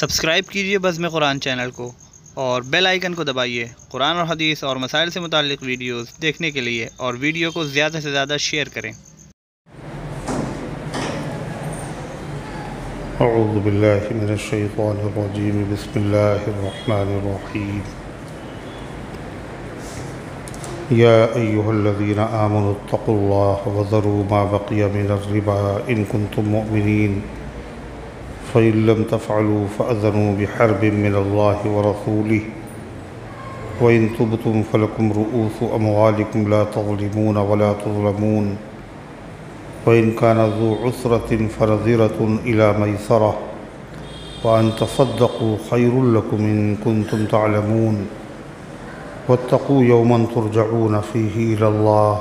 Subscribe کیجئے بزم قرآن channel کو اور بیل آئیکن کو دبائیے قرآن اور حدیث اور مسائل سے متعلق ویڈیوز دیکھنے کے لیے، اور ویڈیو کو زیادہ سے زیادہ شیئر کریں۔ اعوذ باللہ من الشیطان الرجیم، بسم اللہ الرحمن الرحیم۔ یا ایہا الذین آمنوا اتقوا اللہ وذروا ما بقی من الربا ان کنتم مؤمنین فإن لم تفعلوا فأذنوا بحرب من الله ورسوله وإن تبتم فلكم رؤوس أموالكم لا تظلمون ولا تظلمون وإن كان ذو عسرة فنظرة إلى ميسرة وأن تصدقوا خير لكم إن كنتم تعلمون واتقوا يوما ترجعون فيه إلى الله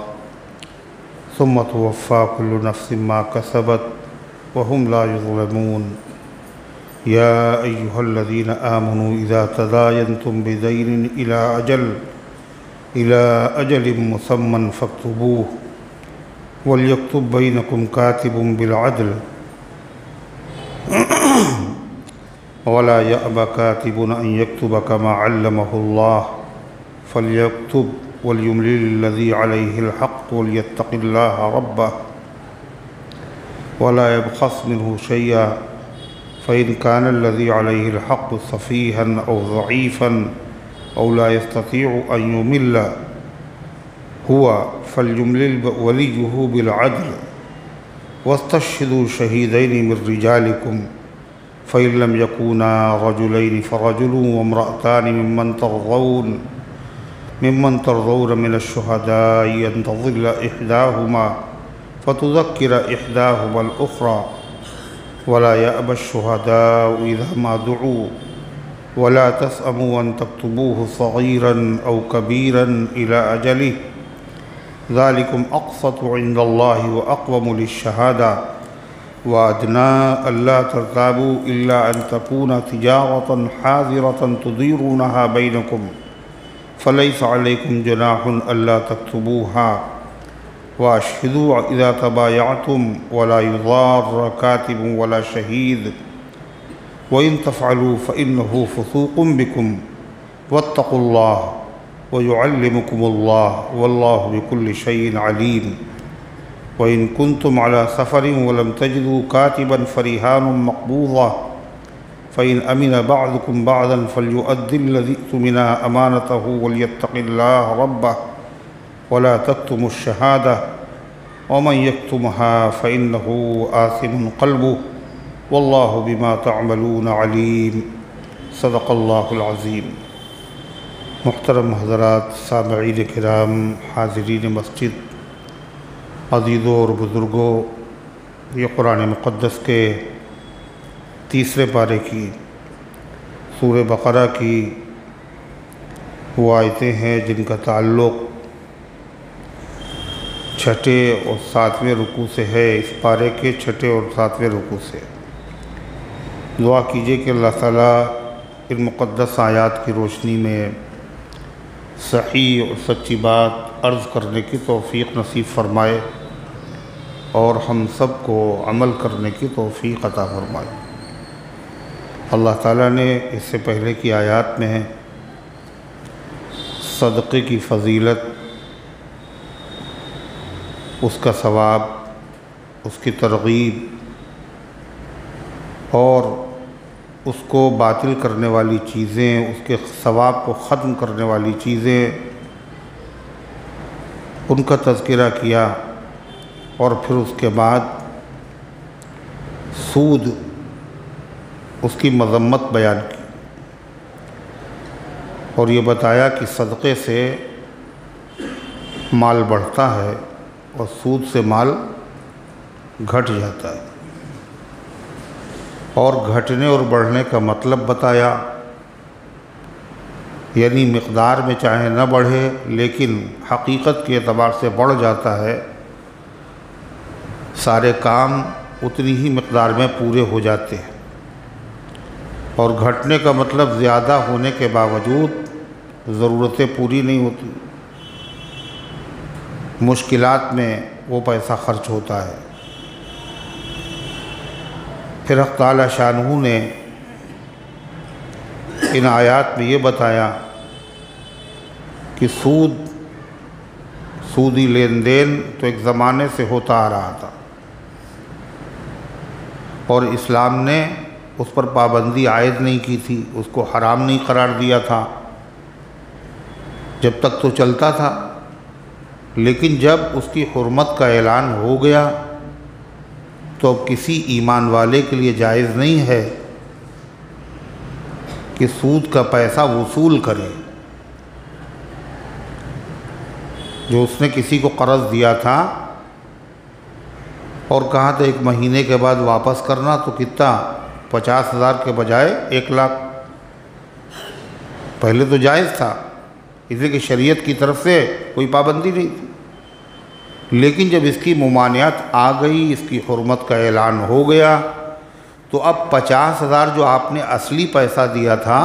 ثم توفى كل نفس ما كسبت وهم لا يظلمون يا أيها الذين آمنوا إذا تداينتم بدين إلى أجل مسمى فاكتبوه وليكتب بينكم كاتب بالعدل ولا يأبى كاتب أن يكتب كما علمه الله فليكتب وليملل الذي عليه الحق وليتق الله ربه ولا يبخس منه شيئا فإن كان الذي عليه الحق سفيها أو ضعيفا أو لا يستطيع أن يمل هو فليملل وليه بالعدل واستشهدوا شهيدين من رجالكم فإن لم يكونا رجلين فرجل وامرأتان ممن ترضون من الشهداء أن تضل إحداهما فتذكر إحداهما الأخرى ولا يأبى الشهداء إذا ما دعوا ولا تسأموا أن تكتبوه صغيرا أو كبيرا إلى أجله ذلكم أقسط عند الله وأقوم للشهادة وأدنى ألا ترتابوا إلا أن تكون تجارة حاضرة تديرونها بينكم فليس عليكم جناح ألا تكتبوها وأشهدوا إذا تبايعتم ولا يضار كاتب ولا شهيد وإن تفعلوا فإنه فسوق بكم واتقوا الله ويعلمكم الله والله بكل شيء عليم وإن كنتم على سفر ولم تجدوا كاتبا فرهان مقبوضة فإن أمن بعضكم بعضا فليؤدي الذي اؤتمن أمانته وليتق الله ربه ولا تكتموا الشهادة ومن يكتمها فإنه آثم قلبه والله بما تعملون عليم صدق الله العظيم۔ محترم حضرات، سامعین کرام، حاضرین مسجد، عزیزوں اور بزرگوں، یہ قرآن مقدس کے تیسرے پارے کی سورہ بقرہ کی وہ آیتیں ہیں جن کا تعلق چھٹے اور ساتویں رکوع سے ہے، اس پارے کے چھٹے اور ساتویں رکوع سے۔ دعا کیجئے کہ اللہ تعالیٰ ان مقدس آیات کی روشنی میں صحیح اور سچی بات عرض کرنے کی توفیق نصیب فرمائے اور ہم سب کو عمل کرنے کی توفیق عطا فرمائے۔ اللہ تعالیٰ نے اس سے پہلے کی آیات میں صدقے کی فضیلت، اس کا ثواب، اس کی ترغیب اور اس کو باطل کرنے والی چیزیں، اس کے ثواب کو ختم کرنے والی چیزیں، ان کا تذکرہ کیا، اور پھر اس کے بعد سود، اس کی مذمت بیان کی، اور یہ بتایا کہ صدقے سے مال بڑھتا ہے اور سود سے مال گھٹ جاتا ہے، اور گھٹنے اور بڑھنے کا مطلب بتایا، یعنی مقدار میں چاہے نہ بڑھے لیکن حقیقت کے اعتبار سے بڑھ جاتا ہے، سارے کام اتنی ہی مقدار میں پورے ہو جاتے ہیں، اور گھٹنے کا مطلب زیادہ ہونے کے باوجود ضرورتیں پوری نہیں ہوتی، مشکلات میں وہ پیسہ خرچ ہوتا ہے۔ پھر حق تعالی شانہ نے ان آیات میں یہ بتایا کہ سودی لین دین تو ایک زمانے سے ہوتا آ رہا تھا، اور اسلام نے اس پر پابندی عائد نہیں کی تھی، اس کو حرام نہیں قرار دیا تھا، جب تک تو چلتا تھا۔ لیکن جب اس کی حرمت کا اعلان ہو گیا تو اب کسی ایمان والے کے لیے جائز نہیں ہے کہ سود کا پیسہ وصول کرے۔ جو اس نے کسی کو قرض دیا تھا اور کہا تھا 1 مہینے کے بعد واپس کرنا، تو کتنا 50,000 کے بجائے 1 لاکھ۔ پہلے تو جائز تھا، اس لیے کہ شریعت کی طرف سے کوئی پابندی نہیں تھی، لیکن جب اس کی ممانعت آ گئی، اس کی حرمت کا اعلان ہو گیا، تو اب 50,000 جو آپ نے اصلی پیسہ دیا تھا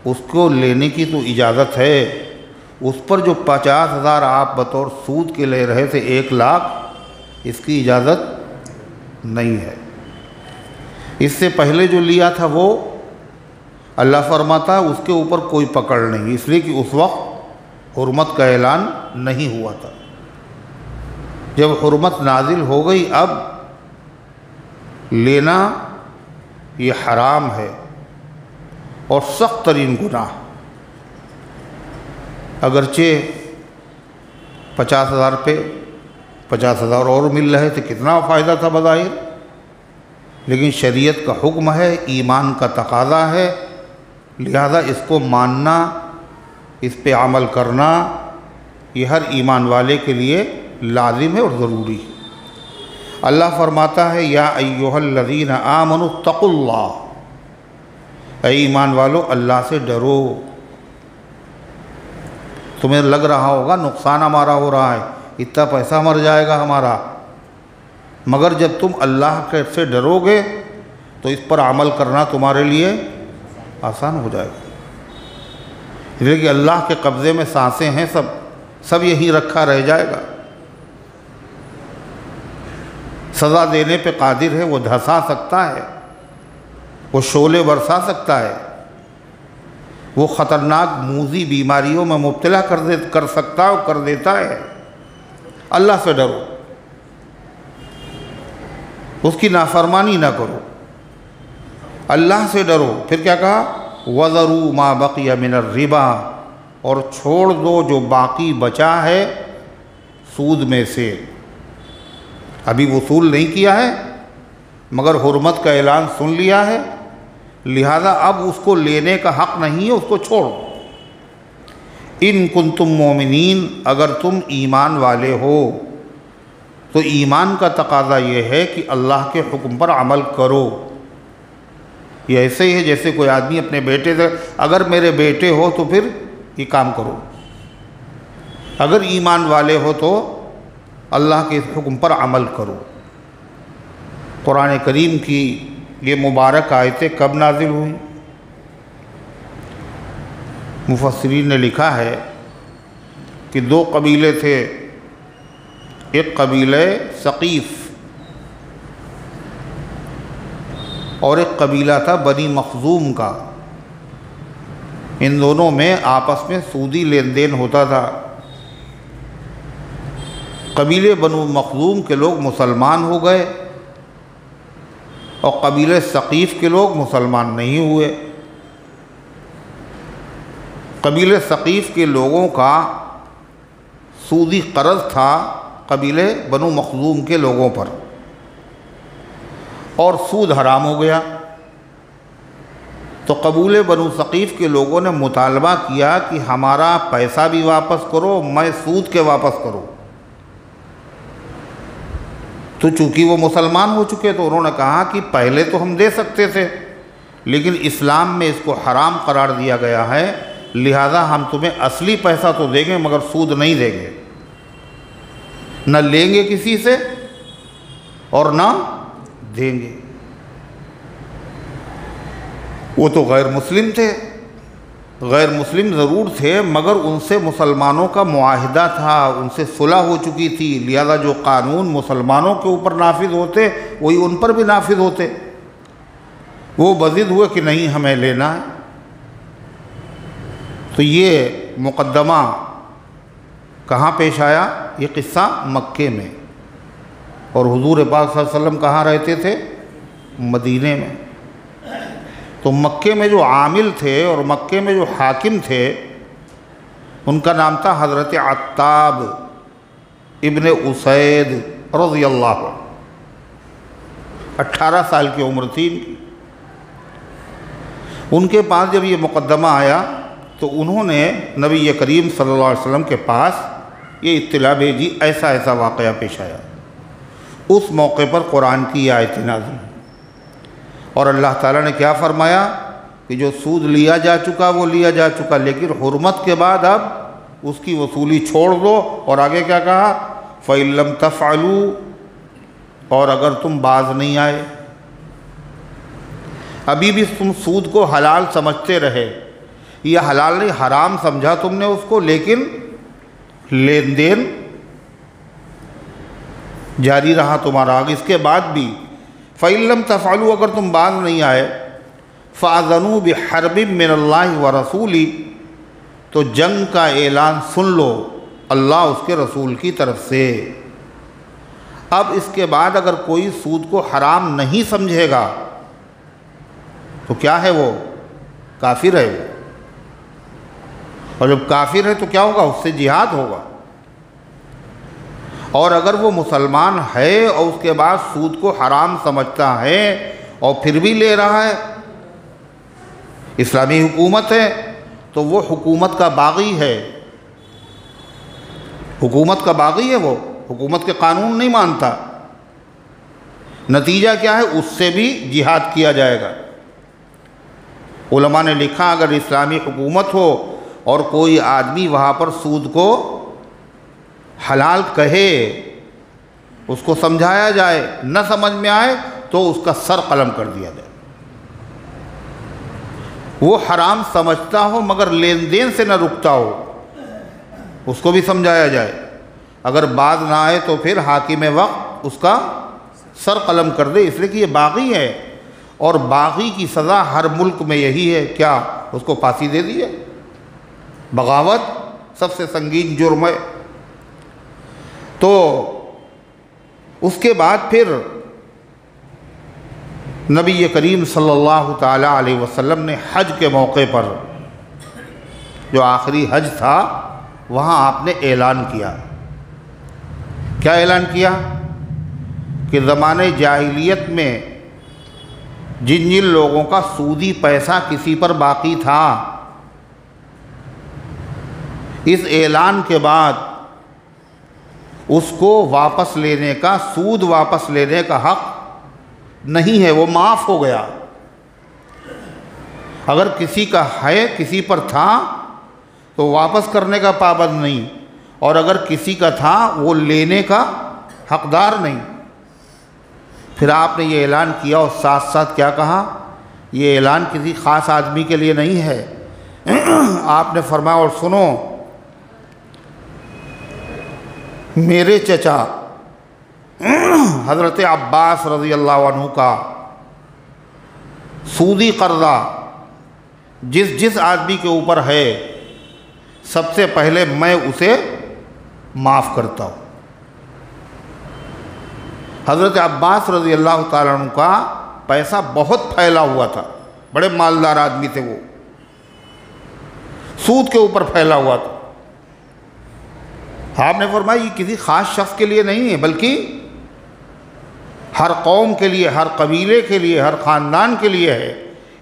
اس کو لینے کی تو اجازت ہے، اس پر جو 50,000 آپ بطور سود کے لے رہے تھے 1 لاکھ، اس کی اجازت نہیں ہے۔ اس سے پہلے جو لیا تھا وہ اللہ فرماتا ہے اس کے اوپر کوئی پکڑ نہیں، اس لیے کہ اس وقت حرمت کا اعلان نہیں ہوا تھا۔ جب حرمت نازل ہو گئی، اب لینا یہ حرام ہے اور سخت ترین گناہ۔ اگرچہ 50,000 پہ 50,000 اور مل رہے تھے، کتنا فائدہ تھا بظاہر، لیکن شریعت کا حکم ہے، ایمان کا تقاضا ہے، لہذا اس کو ماننا، اس پہ عمل کرنا یہ ہر ایمان والے کے لیے لازم ہے اور ضروری ہے۔ اللہ فرماتا ہے یا ایھا الذین آمنوا اتقوا اللہ، اے ایمان والو اللہ سے ڈرو۔ تمہیں لگ رہا ہوگا نقصان ہمارا ہو رہا ہے، اتنا پیسہ مر جائے گا ہمارا، مگر جب تم اللہ سے ڈرو گے تو اس پر عمل کرنا تمہارے لیے آسان ہو جائے گا۔ اس لیے کہ اللہ کے قبضے میں سانسیں ہیں، سب یہیں رکھا رہ جائے گا۔ سزا دینے پہ قادر ہے، وہ دھسا سکتا ہے، وہ شعلے برسا سکتا ہے، وہ خطرناک موذی بیماریوں میں مبتلا کر سکتا ہے اور کر دیتا ہے۔ اللہ سے ڈرو، اس کی نافرمانی نہ کرو، اللہ سے ڈرو۔ پھر کیا کہا؟ وَذَرُوا مَا بَقِيَ مِنَ الرِّبَا، اور چھوڑ دو جو باقی بچا ہے سود میں سے۔ ابھی وصول نہیں کیا ہے مگر حرمت کا اعلان سن لیا ہے، لہذا اب اس کو لینے کا حق نہیں ہے، اس کو چھوڑو۔ ان کنتم مومنین، اگر تم ایمان والے ہو تو ایمان کا تقاضا یہ ہے کہ اللہ کے حکم پر عمل کرو۔ یہ ایسے ہی ہے جیسے کوئی آدمی اپنے بیٹے سے، اگر میرے بیٹے ہو تو پھر یہ کام کرو، اگر ایمان والے ہو تو اللہ کے حکم پر عمل کرو۔ قرآن کریم کی یہ مبارک آیتیں کب نازل ہوئیں؟ مفسرین نے لکھا ہے کہ 2 قبیلے تھے، ایک قبیلہ ثقیف اور ایک قبیلہ تھا بنی مخزوم کا۔ ان دونوں میں آپس میں سودی لین دین ہوتا تھا۔ قبیلے بنو مخزوم کے لوگ مسلمان ہو گئے اور قبیلے ثقیف کے لوگ مسلمان نہیں ہوئے۔ قبیلے ثقیف کے لوگوں کا سودی قرض تھا قبیلے بنو مخزوم کے لوگوں پر، اور سود حرام ہو گیا۔ تو قبیلے بنو ثقیف کے لوگوں نے مطالبہ کیا کہ ہمارا پیسہ بھی واپس کرو، میں سود کے واپس کرو۔ تو چونکہ وہ مسلمان ہو چکے تو انہوں نے کہا کہ پہلے تو ہم دے سکتے تھے، لیکن اسلام میں اس کو حرام قرار دیا گیا ہے، لہذا ہم تمہیں اصلی پیسہ تو دیں گے مگر سود نہیں دیں گے، نہ لیں گے کسی سے اور نہ دیں گے۔ وہ تو غیر مسلم تھے، غیر مسلم ضرور تھے مگر ان سے مسلمانوں کا معاہدہ تھا، ان سے صلح ہو چکی تھی، لہذا جو قانون مسلمانوں کے اوپر نافذ ہوتے وہی ان پر بھی نافذ ہوتے۔ وہ بضد ہوئے کہ نہیں ہمیں لینا ہے، تو یہ مقدمہ کہاں پیش آیا؟ یہ قصہ مکے میں، اور حضور پاک صلی اللہ علیہ وسلم کہاں رہتے تھے؟ مدینے میں۔ تو مکے میں جو عامل تھے اور مکے میں جو حاکم تھے ان کا نام تھا حضرت عتاب ابن اسید رضی اللہ عنہ۔ 18 سال کی عمر تھی ان کی۔ ان کے پاس جب یہ مقدمہ آیا تو انہوں نے نبی کریم صلی اللہ علیہ وسلم کے پاس یہ اطلاع بھیجی، ایسا ایسا واقعہ پیش آیا۔ اس موقع پر قرآن کی آیت نازل، اور اللہ تعالیٰ نے کیا فرمایا کہ جو سود لیا جا چکا وہ لیا جا چکا، لیکن حرمت کے بعد اب اس کی وصولی چھوڑ دو۔ اور آگے کیا کہا؟ فَإِن لَّمْ تَفْعَلُوا، اور اگر تم باز نہیں آئے، ابھی بھی تم سود کو حلال سمجھتے رہے، یہ حلال نہیں حرام سمجھا تم نے اس کو، لیکن لین دین جاری رہا تمہارا آگے اس کے بعد بھی۔ فَإِن لَّمْ تَفْعَلُوا، اگر تم باز نہیں آئے، فَأَذَنُوا بِحَرْبٍ مِّنَ اللَّهِ وَرَسُولِهِ، تو جنگ کا اعلان سن لو اللہ اس کے رسول کی طرف سے۔ اب اس کے بعد اگر کوئی سود کو حرام نہیں سمجھے گا تو کیا ہے؟ وہ کافر ہے وہ، اور جب کافر ہے تو کیا ہوگا؟ اس سے جہاد ہوگا۔ اور اگر وہ مسلمان ہے اور اس کے بعد سود کو حرام سمجھتا ہے اور پھر بھی لے رہا ہے، اسلامی حکومت ہے تو وہ حکومت کا باغی ہے، حکومت کا باغی ہے، وہ حکومت کے قانون نہیں مانتا۔ نتیجہ کیا ہے؟ اس سے بھی جہاد کیا جائے گا۔ علماء نے لکھا اگر اسلامی حکومت ہو اور کوئی آدمی وہاں پر سود کو حلال کہے، اس کو سمجھایا جائے، نہ سمجھ میں آئے تو اس کا سر قلم کر دیا جائے۔ وہ حرام سمجھتا ہو مگر لین دین سے نہ رکتا ہو، اس کو بھی سمجھایا جائے۔ اگر باز نہ آئے تو پھر حاکم وقت اس کا سر قلم کر دے، اس لیے کہ یہ باغی ہے، اور باغی کی سزا ہر ملک میں یہی ہے، کیا؟ اس کو پھانسی دے دی ہے۔ بغاوت سب سے سنگین جرم ہے۔ تو اس کے بعد پھر نبی کریم صلی اللہ تعالیٰ علیہ وسلم نے حج کے موقع پر، جو آخری حج تھا، وہاں آپ نے اعلان کیا۔ کیا اعلان کیا؟ کہ زمانے جاہلیت میں جن جن لوگوں کا سودی پیسہ کسی پر باقی تھا، اس اعلان کے بعد اس کو واپس لینے کا، سود واپس لینے کا حق نہیں ہے، وہ معاف ہو گیا۔ اگر کسی کا ہے، کسی پر تھا تو واپس کرنے کا پابند نہیں، اور اگر کسی کا تھا وہ لینے کا حقدار نہیں۔ پھر آپ نے یہ اعلان کیا اور ساتھ ساتھ کیا کہا؟ یہ اعلان کسی خاص آدمی کے لیے نہیں ہے۔ آپ نے فرمایا اور سنو، میرے چچا حضرت عباس رضی اللہ عنہ کا سودی قرضہ جس آدمی کے اوپر ہے، سب سے پہلے میں اسے معاف کرتا ہوں۔ حضرت عباس رضی اللہ تعالیٰ عنہ کا پیسہ بہت پھیلا ہوا تھا، بڑے مالدار آدمی تھے، وہ سود کے اوپر پھیلا ہوا تھا۔ آپ نے فرمایا یہ کسی خاص شخص کے لیے نہیں ہے، بلکہ ہر قوم کے لیے، ہر قبیلے کے لیے، ہر خاندان کے لیے ہے۔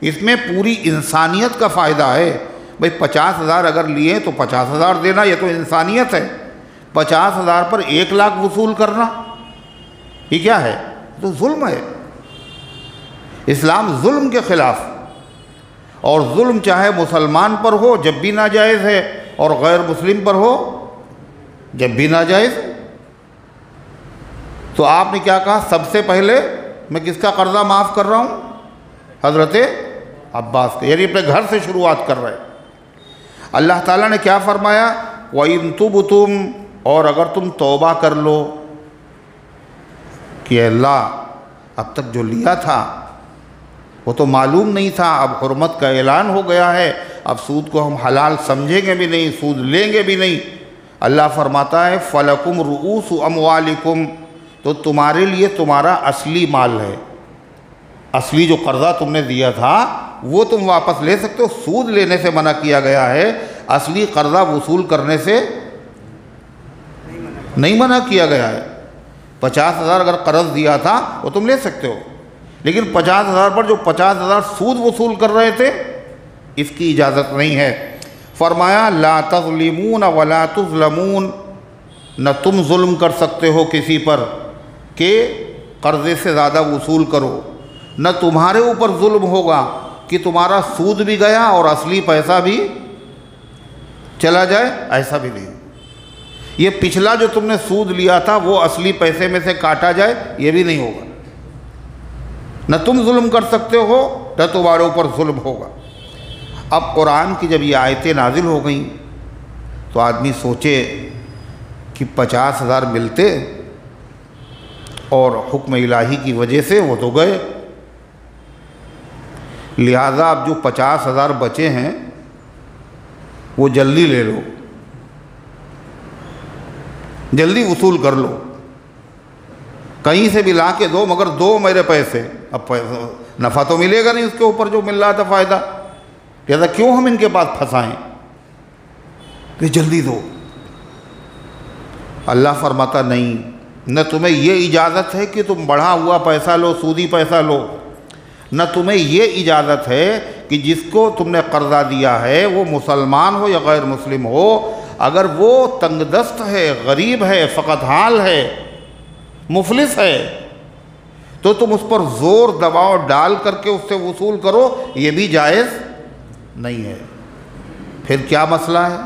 اس میں پوری انسانیت کا فائدہ ہے۔ بھئی 50,000 اگر لیے تو 50,000 دینا، یہ تو انسانیت ہے۔ 50,000 پر 1,00,000 وصول کرنا، یہ کیا ہے؟ تو ظلم ہے۔ اسلام ظلم کے خلاف، اور ظلم چاہے مسلمان پر ہو جب بھی ناجائز ہے، اور غیر مسلم پر ہو جب بھی ناجائز ہے۔ تو آپ نے کیا کہا؟ سب سے پہلے میں کس کا قرضہ معاف کر رہا ہوں؟ حضرت عباس کا، یعنی اپنے گھر سے شروعات کر رہے۔ اللہ تعالیٰ نے کیا فرمایا؟ وَإِن تُبْتُمْ، اور اگر تم توبہ کر لو کہ اللہ اب تک جو لیا تھا وہ تو معلوم نہیں تھا، اب حرمت کا اعلان ہو گیا ہے، اب سود کو ہم حلال سمجھیں گے بھی نہیں، سود لیں گے بھی نہیں۔ اللہ فرماتا ہے فَلَكُمْ رُؤُوسُ أَمْوَالِكُمْ، تو تمہارے لیے تمہارا اصلی مال ہے، اصلی جو قرضہ تم نے دیا تھا وہ تم واپس لے سکتے ہو، سود لینے سے منع کیا گیا ہے، اصلی قرضہ وصول کرنے سے نہیں منع کیا گیا ہے۔ 50,000 اگر قرض دیا تھا وہ تم لے سکتے ہو، لیکن 50,000 پر جو 50,000 سود وصول کر رہے تھے اس کی اجازت نہیں ہے۔ فرمایا لا تظلمون ولا تظلمون، نہ تم ظلم کر سکتے ہو کسی پر کہ قرضے سے زیادہ وصول کرو، نہ تمہارے اوپر ظلم ہوگا کہ تمہارا سود بھی گیا اور اصلی پیسہ بھی چلا جائے، ایسا بھی نہیں۔ یہ پچھلا جو تم نے سود لیا تھا وہ اصلی پیسے میں سے کاٹا جائے، یہ بھی نہیں ہوگا۔ نہ تم ظلم کر سکتے ہو نہ تمہارے اوپر ظلم ہوگا۔ اب قرآن کی جب یہ آیتیں نازل ہو گئیں تو آدمی سوچے کہ 50,000 ملتے اور حکم الہی کی وجہ سے وہ تو گئے، لہذا اب جو 50,000 بچے ہیں وہ جلدی لے لو، جلدی وصول کر لو، کہیں سے بھی لا کے دو، مگر دو میرے پیسے۔ اب نفع تو ملے گا نہیں اس کے اوپر جو مل رہا تھا فائدہ، لہذا کیوں ہم ان کے پاس پھنسائیں، کہ جلدی دو۔ اللہ فرماتا نہیں، نہ تمہیں یہ اجازت ہے کہ تم بڑھا ہوا پیسہ لو، سودی پیسہ لو، نہ تمہیں یہ اجازت ہے کہ جس کو تم نے قرضہ دیا ہے وہ مسلمان ہو یا غیر مسلم ہو، اگر وہ تنگ دست ہے، غریب ہے، فقط حال ہے، مفلس ہے، تو تم اس پر زور دباؤ ڈال کر کے اس سے وصول کرو، یہ بھی جائز نہیں ہے۔ پھر کیا مسئلہ ہے؟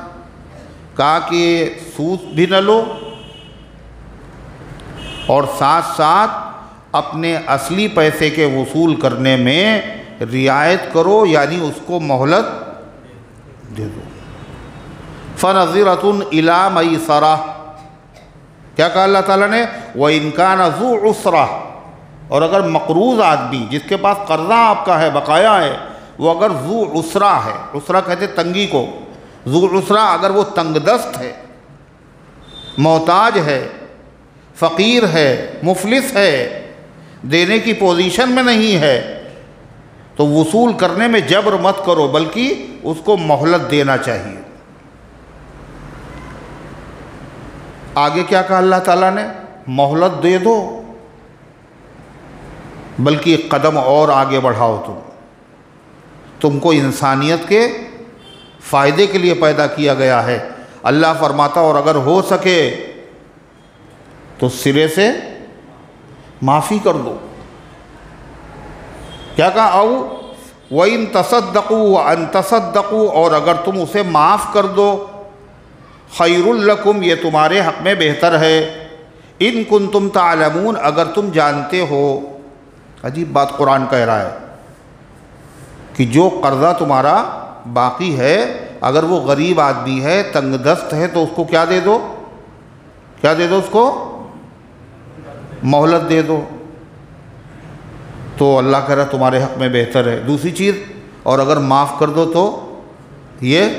کہا کہ سود بھی نہ لو اور ساتھ ساتھ اپنے اصلی پیسے کے وصول کرنے میں رعایت کرو، یعنی اس کو مہلت دے دو۔ فَنَظِرَةٌ إِلَىٰ مَيْسَرَةٍ، کیا کہا اللہ تعالیٰ نے؟ وَإِنْ كَانَ ذُو عُسْرَةٍ، اور اگر مقروض آدمی جس کے پاس قرضہ آپ کا ہے، بقایا ہے، وہ اگر ذو عسرہ ہے، عسرہ کہتے تنگی کو، ذو عسرہ اگر وہ تنگ دست ہے، محتاج ہے، فقیر ہے، مفلس ہے، دینے کی پوزیشن میں نہیں ہے، تو وصول کرنے میں جبر مت کرو، بلکہ اس کو مہلت دینا چاہیے۔ آگے کیا کہا اللہ تعالیٰ نے؟ مہلت دے دو، بلکہ ایک قدم اور آگے بڑھاؤ، تم کو انسانیت کے فائدے کے لیے پیدا کیا گیا ہے۔ اللہ فرماتا اور اگر ہو سکے تو سرے سے معافی کر دو۔ کیا کہا؟ او وَإِن تَصَدَّقُوا وَأَن تَصَدَّقُوا، اور اگر تم اسے معاف کر دو، خَيْرٌ لَكُمْ، یہ تمہارے حق میں بہتر ہے، إِن كُنتُمْ تَعْلَمُونَ، اگر تم جانتے ہو۔ عجیب بات قرآن کہہ رہا ہے کہ جو قرضہ تمہارا باقی ہے، اگر وہ غریب آدمی ہے، تنگ دست ہے، تو اس کو کیا دے دو؟ کیا دے دو؟ اس کو مہلت دے دو۔ تو اللہ کہہ رہا تمہارے حق میں بہتر ہے۔ دوسری چیز، اور اگر معاف کر دو تو یہ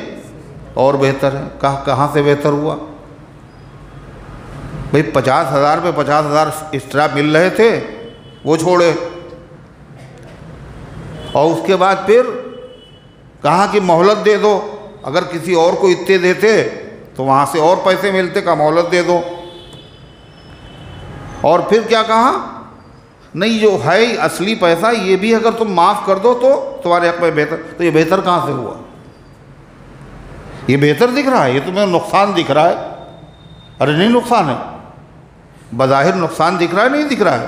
اور بہتر ہے۔ کہاں سے بہتر ہوا؟ بھئی 50,000 پہ 50,000 ایکسٹرا مل رہے تھے، وہ چھوڑے، اور اس کے بعد پھر کہا کہ مہلت دے دو، اگر کسی اور کو اتنے دیتے تو وہاں سے اور پیسے ملتے، کا مہلت دے دو۔ اور پھر کیا کہا؟ نہیں، جو ہے اصلی پیسہ یہ بھی اگر تم معاف کر دو تو تمہارے حق میں بہتر۔ تو یہ بہتر کہاں سے ہوا؟ یہ بہتر دکھ رہا ہے، یہ تمہیں نقصان دکھ رہا ہے؟ ارے نہیں نقصان ہے، بظاہر نقصان دکھ رہا ہے، نہیں دکھ رہا ہے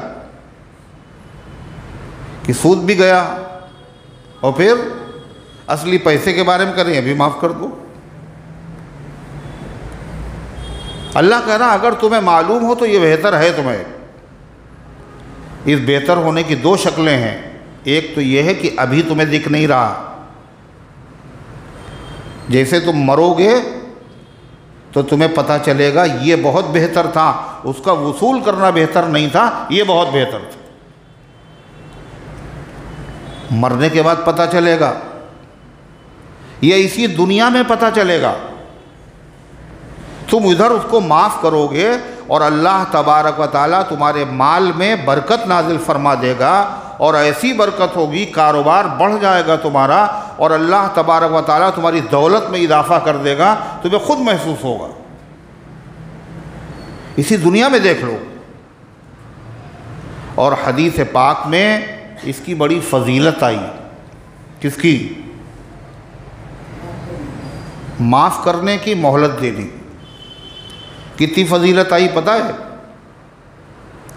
کہ سود بھی گیا، اور پھر اصلی پیسے کے بارے میں کریں ابھی معاف کر دو۔ اللہ کہہ رہا اگر تمہیں معلوم ہو تو یہ بہتر ہے تمہیں۔ اس بہتر ہونے کی دو شکلیں ہیں، ایک تو یہ ہے کہ ابھی تمہیں دکھ نہیں رہا، جیسے تم مرو گے تو تمہیں پتہ چلے گا یہ بہت بہتر تھا، اس کا وصول کرنا بہتر نہیں تھا، یہ بہت بہتر تھا۔ مرنے کے بعد پتہ چلے گا یہ اسی دنیا میں پتہ چلے گا. تم ادھر اس کو معاف کرو گے اور اللہ تبارک و تعالیٰ تمہارے مال میں برکت نازل فرما دے گا، اور ایسی برکت ہوگی کاروبار بڑھ جائے گا تمہارا، اور اللہ تبارک و تعالیٰ تمہاری دولت میں اضافہ کر دے گا، تمہیں خود محسوس ہوگا. اسی دنیا میں دیکھ لو. اور حدیث پاک میں اس کی بڑی فضیلت آئی. کس کی؟ معاف کرنے کی، مہلت دینی. کتنی فضیلت آئی پتہ ہے؟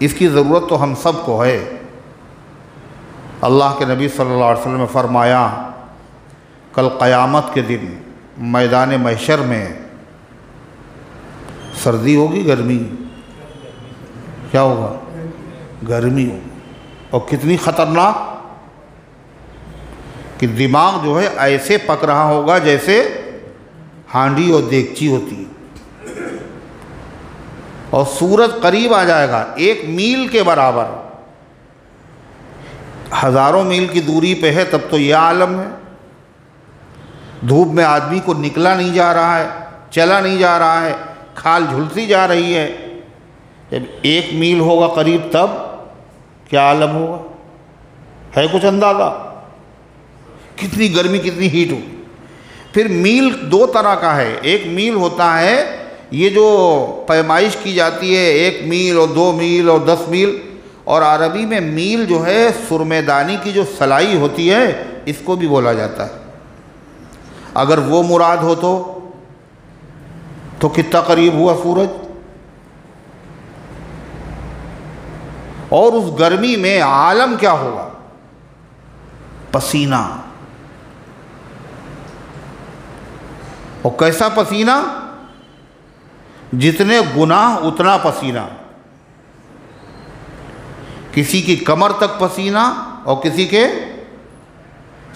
اس کی ضرورت تو ہم سب کو ہے. اللہ کے نبی صلی اللہ علیہ وسلم نے فرمایا کل قیامت کے دن میدان محشر میں سردی ہوگی، گرمی؟ کیا ہوگا؟ گرمی ہوگی. اور کتنی خطرناک کہ دماغ جو ہے ایسے پک رہا ہوگا جیسے ہانڈی اور دیگچی ہوتی ہے. اور سورج قریب آ جائے گا 1 میل کے برابر. ہزاروں میل کی دوری پہ ہے تب تو یہ عالم ہے. دھوپ میں آدمی کو نکلا نہیں جا رہا ہے، چلا نہیں جا رہا ہے، کھال جھلسی جا رہی ہے. جب 1 میل ہوگا قریب تب کیا عالم ہوگا؟ ہے کچھ اندازہ؟ کتنی گرمی، کتنی ہیٹ ہوگی. پھر میل 2 طرح کا ہے. 1 میل ہوتا ہے یہ جو پیمائش کی جاتی ہے، 1 میل اور 2 میل اور 10 میل. اور عربی میں میل جو ہے سرمے دانی کی جو سلائی ہوتی ہے اس کو بھی بولا جاتا ہے. اگر وہ مراد ہو تو کتنا قریب ہوا سورج. اور اس گرمی میں عالم کیا ہوگا؟ پسینہ. اور کیسا پسینہ؟ جتنے گناہ اتنا پسینہ. کسی کی کمر تک پسینہ، اور کسی کے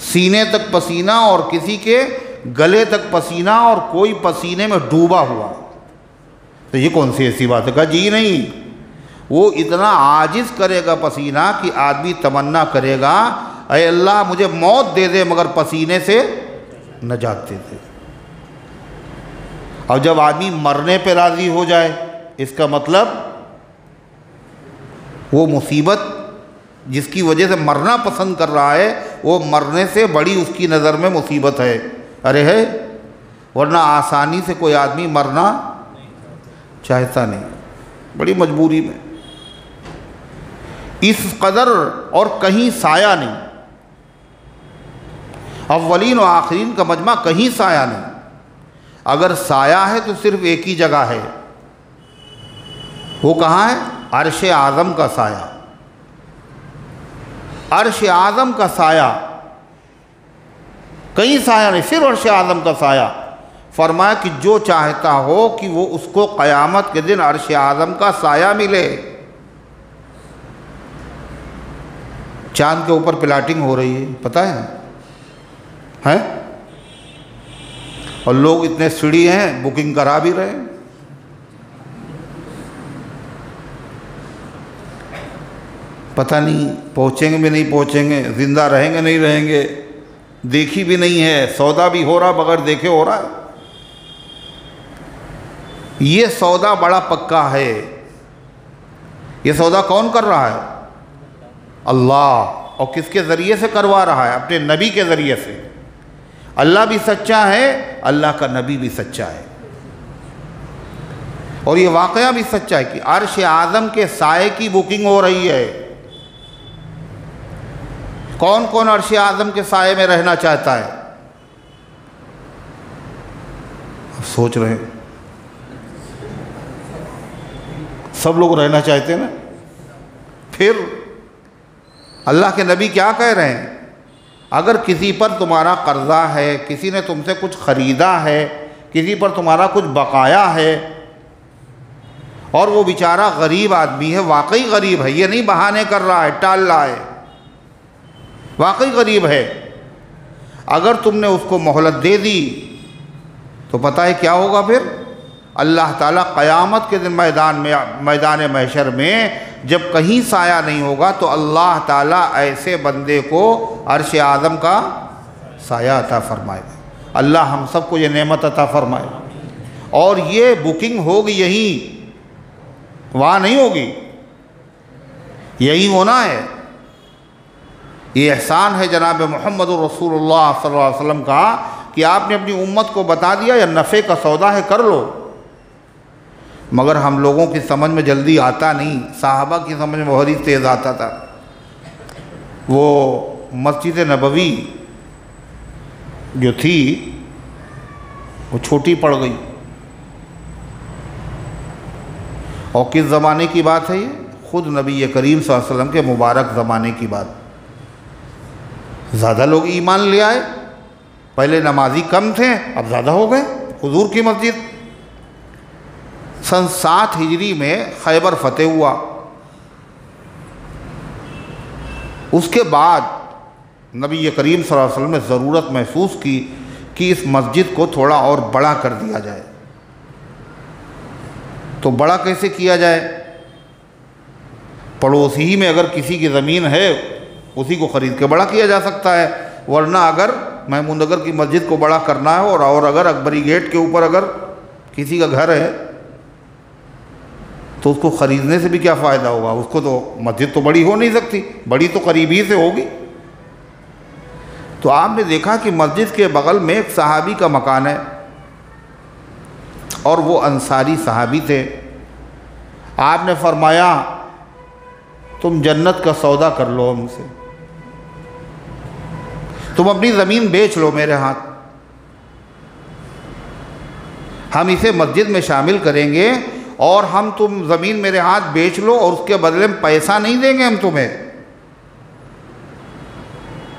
سینے تک پسینہ، اور کسی کے گلے تک پسینہ، اور کوئی پسینے میں ڈوبا ہوا. تو یہ کون سی ایسی بات ہے؟ کہا جی نہیں، وہ اتنا عاجز کرے گا پسینہ کہ آدمی تمنا کرے گا اے اللہ مجھے موت دے دے مگر پسینے سے نجات دے دے. اور جب آدمی مرنے پہ راضی ہو جائے اس کا مطلب وہ مصیبت جس کی وجہ سے مرنا پسند کر رہا ہے وہ مرنے سے بڑی اس کی نظر میں مصیبت ہے. ارے ہے، ورنہ آسانی سے کوئی آدمی مرنا چاہتا نہیں، بڑی مجبوری میں. اس قدر اور کہیں سایہ نہیں. اولین و آخرین کا مجمع، کہیں سایہ نہیں. اگر سایہ ہے تو صرف ایک ہی جگہ ہے. وہ کہاں ہے؟ عرش اعظم کا سایہ. عرش اعظم کا سایہ، کہیں سایہ نہیں، صرف عرش اعظم کا سایہ. فرمایا کہ جو چاہتا ہو کہ وہ اس کو قیامت کے دن عرش اعظم کا سایہ ملے. چاند کے اوپر پلاٹنگ ہو رہی ہے، پتہ ہے؟ اور لوگ اتنے سڑی ہیں بکنگ کرا بھی رہے ہیں. پتہ نہیں پہنچیں گے بھی نہیں پہنچیں گے، زندہ رہیں گے نہیں رہیں گے، دیکھی بھی نہیں ہے. سودا بھی ہو رہا بغیر دیکھے ہو رہا ہے. یہ سودا بڑا پکا ہے. یہ سودا کون کر رہا ہے؟ اللہ. اور کس کے ذریعے سے کروا رہا ہے؟ اپنے نبی کے ذریعے سے. اللہ بھی سچا ہے، اللہ کا نبی بھی سچا ہے. اور یہ واقعہ بھی سچا ہے کہ عرش اعظم کے سائے کی بکنگ ہو رہی ہے. کون کون عرش اعظم کے سائے میں رہنا چاہتا ہے؟ سوچ رہے ہیں سب لوگ رہنا چاہتے ہیں نا. پھر اللہ کے نبی کیا کہہ رہے ہیں؟ اگر کسی پر تمہارا قرضہ ہے، کسی نے تم سے کچھ خریدا ہے، کسی پر تمہارا کچھ بقایا ہے، اور وہ بیچارہ غریب آدمی ہے، واقعی غریب ہے، یہ نہیں بہانے کر رہا ہے، ٹال رہا ہے، واقعی غریب ہے، اگر تم نے اس کو مہلت دے دی تو پتہ ہے کیا ہوگا؟ پھر اللہ تعالیٰ قیامت کے دن میدان محشر میں جب کہیں سایہ نہیں ہوگا تو اللہ تعالیٰ ایسے بندے کو عرش اعظم کا سایہ عطا فرمائے گا. اللہ ہم سب کو یہ نعمت عطا فرمائے۔ اور یہ بکنگ ہوگی یہیں، وہاں نہیں ہوگی، یہیں ہونا ہے۔ یہ احسان ہے جناب محمد رسول اللہ صلی اللہ علیہ وسلم کا کہ آپ نے اپنی امت کو بتا دیا یا نفع کا سودا ہے کر لو۔ مگر ہم لوگوں کی سمجھ میں جلدی آتا نہیں، صحابہ کی سمجھ میں بہت ہی تیز آتا تھا۔ وہ مسجد نبوی جو تھی وہ چھوٹی پڑ گئی، اور کس زمانے کی بات ہے یہ؟ خود نبی کریم صلی اللہ علیہ وسلم کے مبارک زمانے کی بات۔ زیادہ لوگ ایمان لے آئے، پہلے نمازی کم تھے اب زیادہ ہو گئے۔ حضور کی مسجد سن 7 ہجری میں خیبر فتح ہوا، اس کے بعد نبی کریم صلی اللہ علیہ وسلم نے ضرورت محسوس کی کہ اس مسجد کو تھوڑا اور بڑا کر دیا جائے۔ تو بڑا کیسے کیا جائے؟ پڑوسی ہی میں اگر کسی کی زمین ہے اسی کو خرید کے بڑا کیا جا سکتا ہے، ورنہ اگر محمود نگر کی مسجد کو بڑا کرنا ہے اور اگر اکبری گیٹ کے اوپر اگر کسی کا گھر ہے تو اس کو خریدنے سے بھی کیا فائدہ ہوگا؟ اس کو تو مسجد تو بڑی ہو نہیں سکتی، بڑی تو قریب ہی سے ہوگی۔ تو آپ نے دیکھا کہ مسجد کے بغل میں ایک صحابی کا مکان ہے، اور وہ انصاری صحابی تھے۔ آپ نے فرمایا تم جنت کا سودا کر لو ہم سے، تم اپنی زمین بیچ لو میرے ہاتھ، ہم اسے مسجد میں شامل کریں گے، اور تم زمین میرے ہاتھ بیچ لو اور اس کے بدلے میں پیسہ نہیں دیں گے ہم تمہیں،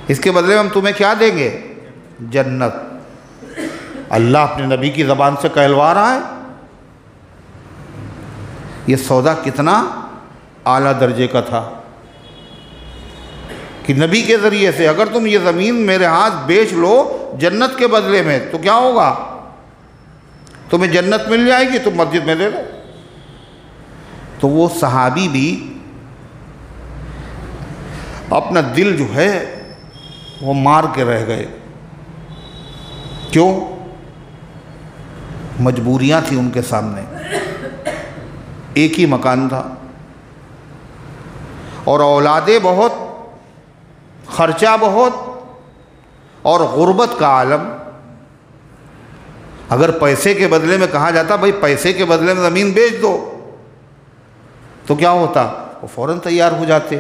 اس کے بدلے میں ہم تمہیں کیا دیں گے؟ جنت۔ اللہ اپنے نبی کی زبان سے کہلوا رہا ہے۔ یہ سودا کتنا اعلیٰ درجے کا تھا کہ نبی کے ذریعے سے اگر تم یہ زمین میرے ہاتھ بیچ لو جنت کے بدلے میں تو کیا ہوگا؟ تمہیں جنت مل جائے گی، تم مسجد میں دے دو۔ تو وہ صحابی بھی اپنا دل جو ہے وہ مار کے رہ گئے۔ کیوں؟ مجبوریاں تھیں ان کے سامنے، ایک ہی مکان تھا اور اولادیں بہت، خرچہ بہت، اور غربت کا عالم۔ اگر پیسے کے بدلے میں کہا جاتا بھائی پیسے کے بدلے میں زمین بیچ دو تو کیا ہوتا؟ وہ فوراً تیار ہو جاتے۔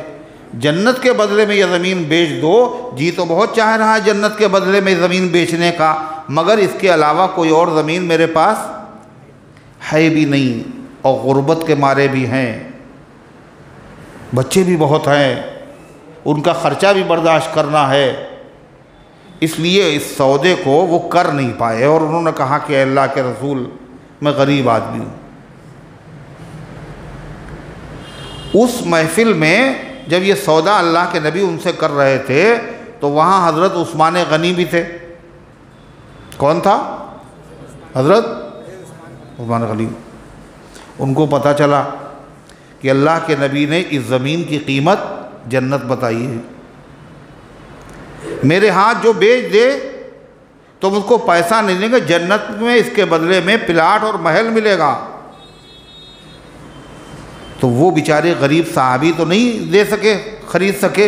جنت کے بدلے میں یہ زمین بیچ دو، جی تو بہت چاہ رہا ہے جنت کے بدلے میں زمین بیچنے کا، مگر اس کے علاوہ کوئی اور زمین میرے پاس ہے بھی نہیں، اور غربت کے مارے بھی ہیں، بچے بھی بہت ہیں، ان کا خرچہ بھی برداشت کرنا ہے، اس لیے اس سودے کو وہ کر نہیں پائے، اور انہوں نے کہا کہ اے اللہ کے رسول میں غریب آدمی ہوں۔ اس محفل میں جب یہ سودا اللہ کے نبی ان سے کر رہے تھے تو وہاں حضرت عثمان غنی بھی تھے۔ کون تھا؟ حضرت عثمان غنی۔ ان کو پتہ چلا کہ اللہ کے نبی نے اس زمین کی قیمت جنت بتائی ہے، میرے ہاتھ جو بیچ دے تم اس کو پیسہ نہیں دیں گے، جنت میں اس کے بدلے میں پلاٹ اور محل ملے گا۔ تو وہ بیچارے غریب صحابی تو نہیں دے سکے، خرید سکے۔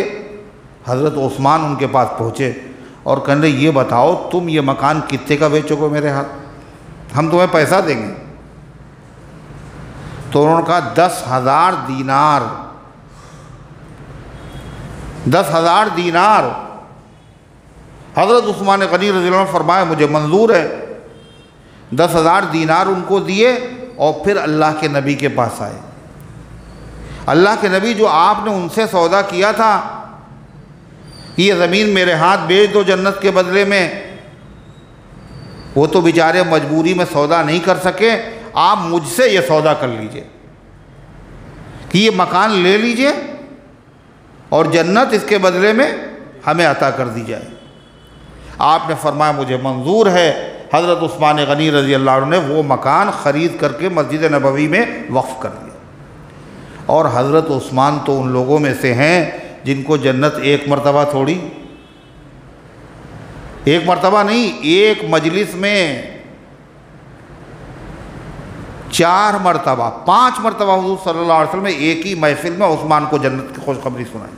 حضرت عثمان ان کے پاس پہنچے اور کہنے یہ بتاؤ تم یہ مکان کتنے کا بیچو گے میرے ہاتھ، ہم تمہیں پیسہ دیں گے۔ تو انہوں نے کہا 10,000 دینار، 10,000 دینار۔ حضرت عثمان غنی رضی اللہ عنہ نے فرمایا مجھے منظور ہے۔ 10,000 دینار ان کو دیے اور پھر اللہ کے نبی کے پاس آئے۔ اللہ کے نبی جو آپ نے ان سے سودا کیا تھا کہ یہ زمین میرے ہاتھ بیچ دو جنت کے بدلے میں، وہ تو بیچارے مجبوری میں سودا نہیں کر سکے، آپ مجھ سے یہ سودا کر لیجئے کہ یہ مکان لے لیجئے اور جنت اس کے بدلے میں ہمیں عطا کر دی جائے۔ آپ نے فرمایا مجھے منظور ہے۔ حضرت عثمان غنی رضی اللہ عنہ نے وہ مکان خرید کر کے مسجد نبوی میں وقف کر دیا، اور حضرت عثمان تو ان لوگوں میں سے ہیں جن کو جنت ایک مرتبہ تھوڑی، ایک مرتبہ نہیں، ایک مجلس میں 4 مرتبہ 5 مرتبہ حضور صلی اللہ علیہ وسلم نے ایک ہی محفل میں عثمان کو جنت کی خوشخبری سنائی۔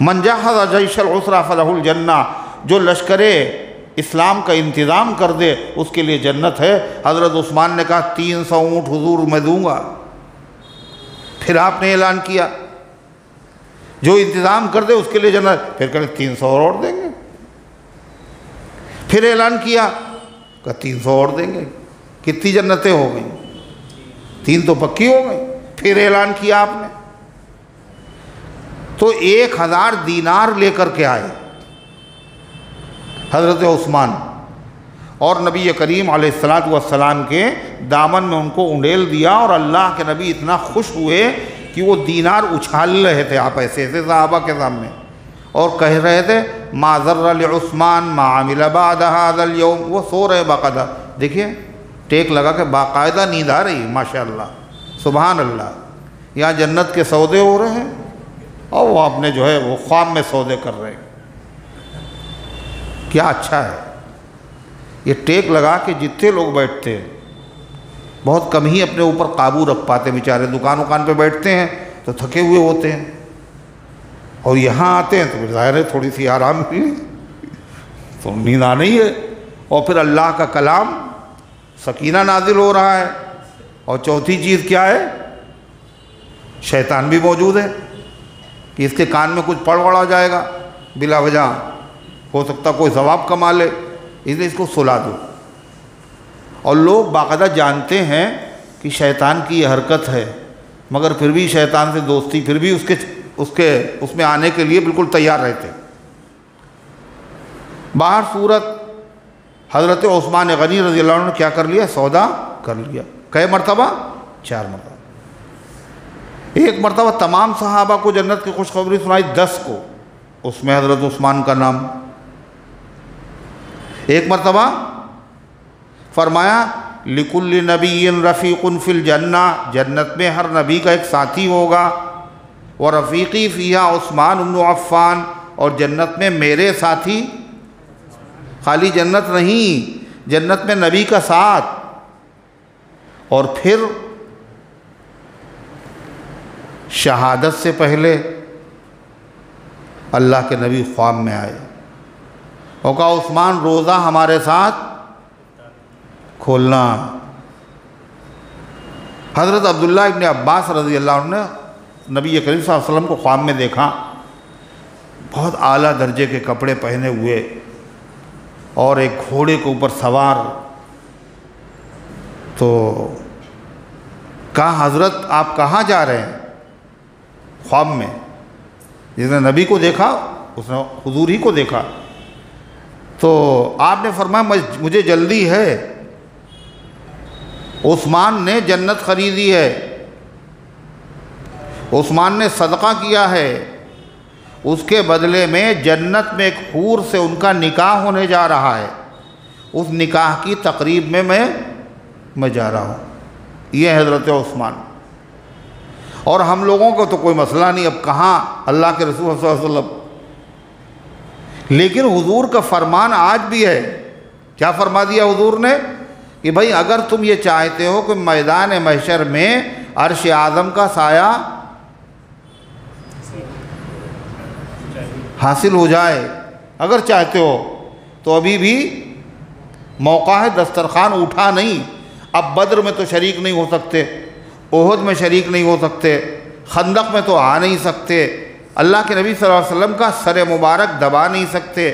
من جہز جیش العسرى فلہ الجنہ، جو لشکر اسلام کا انتظام کر دے اس کے لیے جنت ہے۔ حضرت عثمان نے کہا 300 اونٹ حضور میں دوں گا۔ پھر آپ نے اعلان کیا جو انتظام کر دے اس کے لیے جنت، پھر کہتے 300 اور دیں گے۔ پھر اعلان کیا کہ 300 اور دیں گے۔ کتنی جنتیں ہو گئیں؟ 3 تو پکی ہو گئی۔ پھر اعلان کیا آپ نے تو 1000 دینار لے کر کے آئے حضرت عثمان، اور نبی کریم علیہ السلام کے دامن میں ان کو انڈیل دیا، اور اللہ کے نبی اتنا خوش ہوئے کہ وہ دینار اچھال رہے تھے آپ ایسے ایسے صحابہ کے سامنے، اور کہہ رہے تھے ما ضر لعثمان ما عمل بعد هذا اليوم۔ وہ سو رہے باقاعدہ، دیکھیے ٹیک لگا کے باقاعدہ نیند آ رہی، ماشاءاللہ سبحان اللہ۔ یہاں جنت کے سودے ہو رہے ہیں اور وہ اپنے جو ہے وہ خواب میں سودے کر رہے ہیں۔ کیا اچھا ہے یہ ٹیک لگا کے جتنے لوگ بیٹھتے ہیں، بہت کم ہی اپنے اوپر قابو رکھ پاتے بیچارے، دکان پہ بیٹھتے ہیں تو تھکے ہوئے ہوتے ہیں، اور یہاں آتے ہیں تو پھر ظاہر ہے تھوڑی سی آرام بھی تو نیند آ نہیں ہے، اور پھر اللہ کا کلام سکینہ نازل ہو رہا ہے، اور چوتھی چیز کیا ہے؟ شیطان بھی موجود ہے کہ اس کے کان میں کچھ پڑ وڑا جائے گا بلا وجہ، ہو سکتا کوئی ثواب کما لے، اس لیے اس کو سلا دو۔ اور لوگ باقاعدہ جانتے ہیں کہ شیطان کی یہ حرکت ہے، مگر پھر بھی شیطان سے دوستی، پھر بھی اس میں آنے کے لیے بالکل تیار رہتے۔ باہر صورت حضرت عثمان غنی رضی اللہ عنہ نے کیا کر لیا؟ سودا کر لیا۔ کئے مرتبہ؟ 4 مرتبہ۔ ایک مرتبہ تمام صحابہ کو جنت کی خوشخبری سنائی، 10 کو، اس میں حضرت عثمان کا نام۔ ایک مرتبہ فرمایا لِكُلِّ نَبِيٍّ رَفِيقٌ فِي الْجَنَّةِ، جنت میں ہر نبی کا ایک ساتھی ہوگا، وَرَفِيقِي فِيهَا عثمان بن عفان، اور جنت میں میرے ساتھی، خالی جنت نہیں، جنت میں نبی کا ساتھ۔ اور پھر شہادت سے پہلے اللہ کے نبی خواب میں آئے اور کہا عثمان روزہ ہمارے ساتھ کھولنا۔ حضرت عبداللہ ابن عباس رضی اللہ عنہ نے نبی کریم صلی اللہ علیہ وسلم کو خواب میں دیکھا، بہت اعلیٰ درجے کے کپڑے پہنے ہوئے اور ایک گھوڑے کے اوپر سوار، تو کہا حضرت آپ کہاں جا رہے ہیں؟ خواب میں جس نے نبی کو دیکھا اس نے حضور ہی کو دیکھا، تو آپ نے فرمایا مجھے جلدی ہے، عثمان نے جنت خریدی ہے، عثمان نے صدقہ کیا ہے، اس کے بدلے میں جنت میں ایک حور سے ان کا نکاح ہونے جا رہا ہے، اس نکاح کی تقریب میں میں جا رہا ہوں۔ یہ حضرت عثمان۔ اور ہم لوگوں کو تو کوئی مسئلہ نہیں، اب کہاں اللہ کے رسول صلی اللہ علیہ وسلم، لیکن حضور کا فرمان آج بھی ہے۔ کیا فرما دیا حضور نے کہ بھائی اگر تم یہ چاہتے ہو کہ میدان محشر میں عرش اعظم کا سایہ حاصل ہو جائے، اگر چاہتے ہو تو ابھی بھی موقع ہے، دسترخوان اٹھا نہیں۔ اب بدر میں تو شریک نہیں ہو سکتے، احد میں شریک نہیں ہو سکتے، خندق میں تو آ نہیں سکتے، اللہ کے نبی صلی اللہ علیہ وسلم کا سر مبارک دبا نہیں سکتے،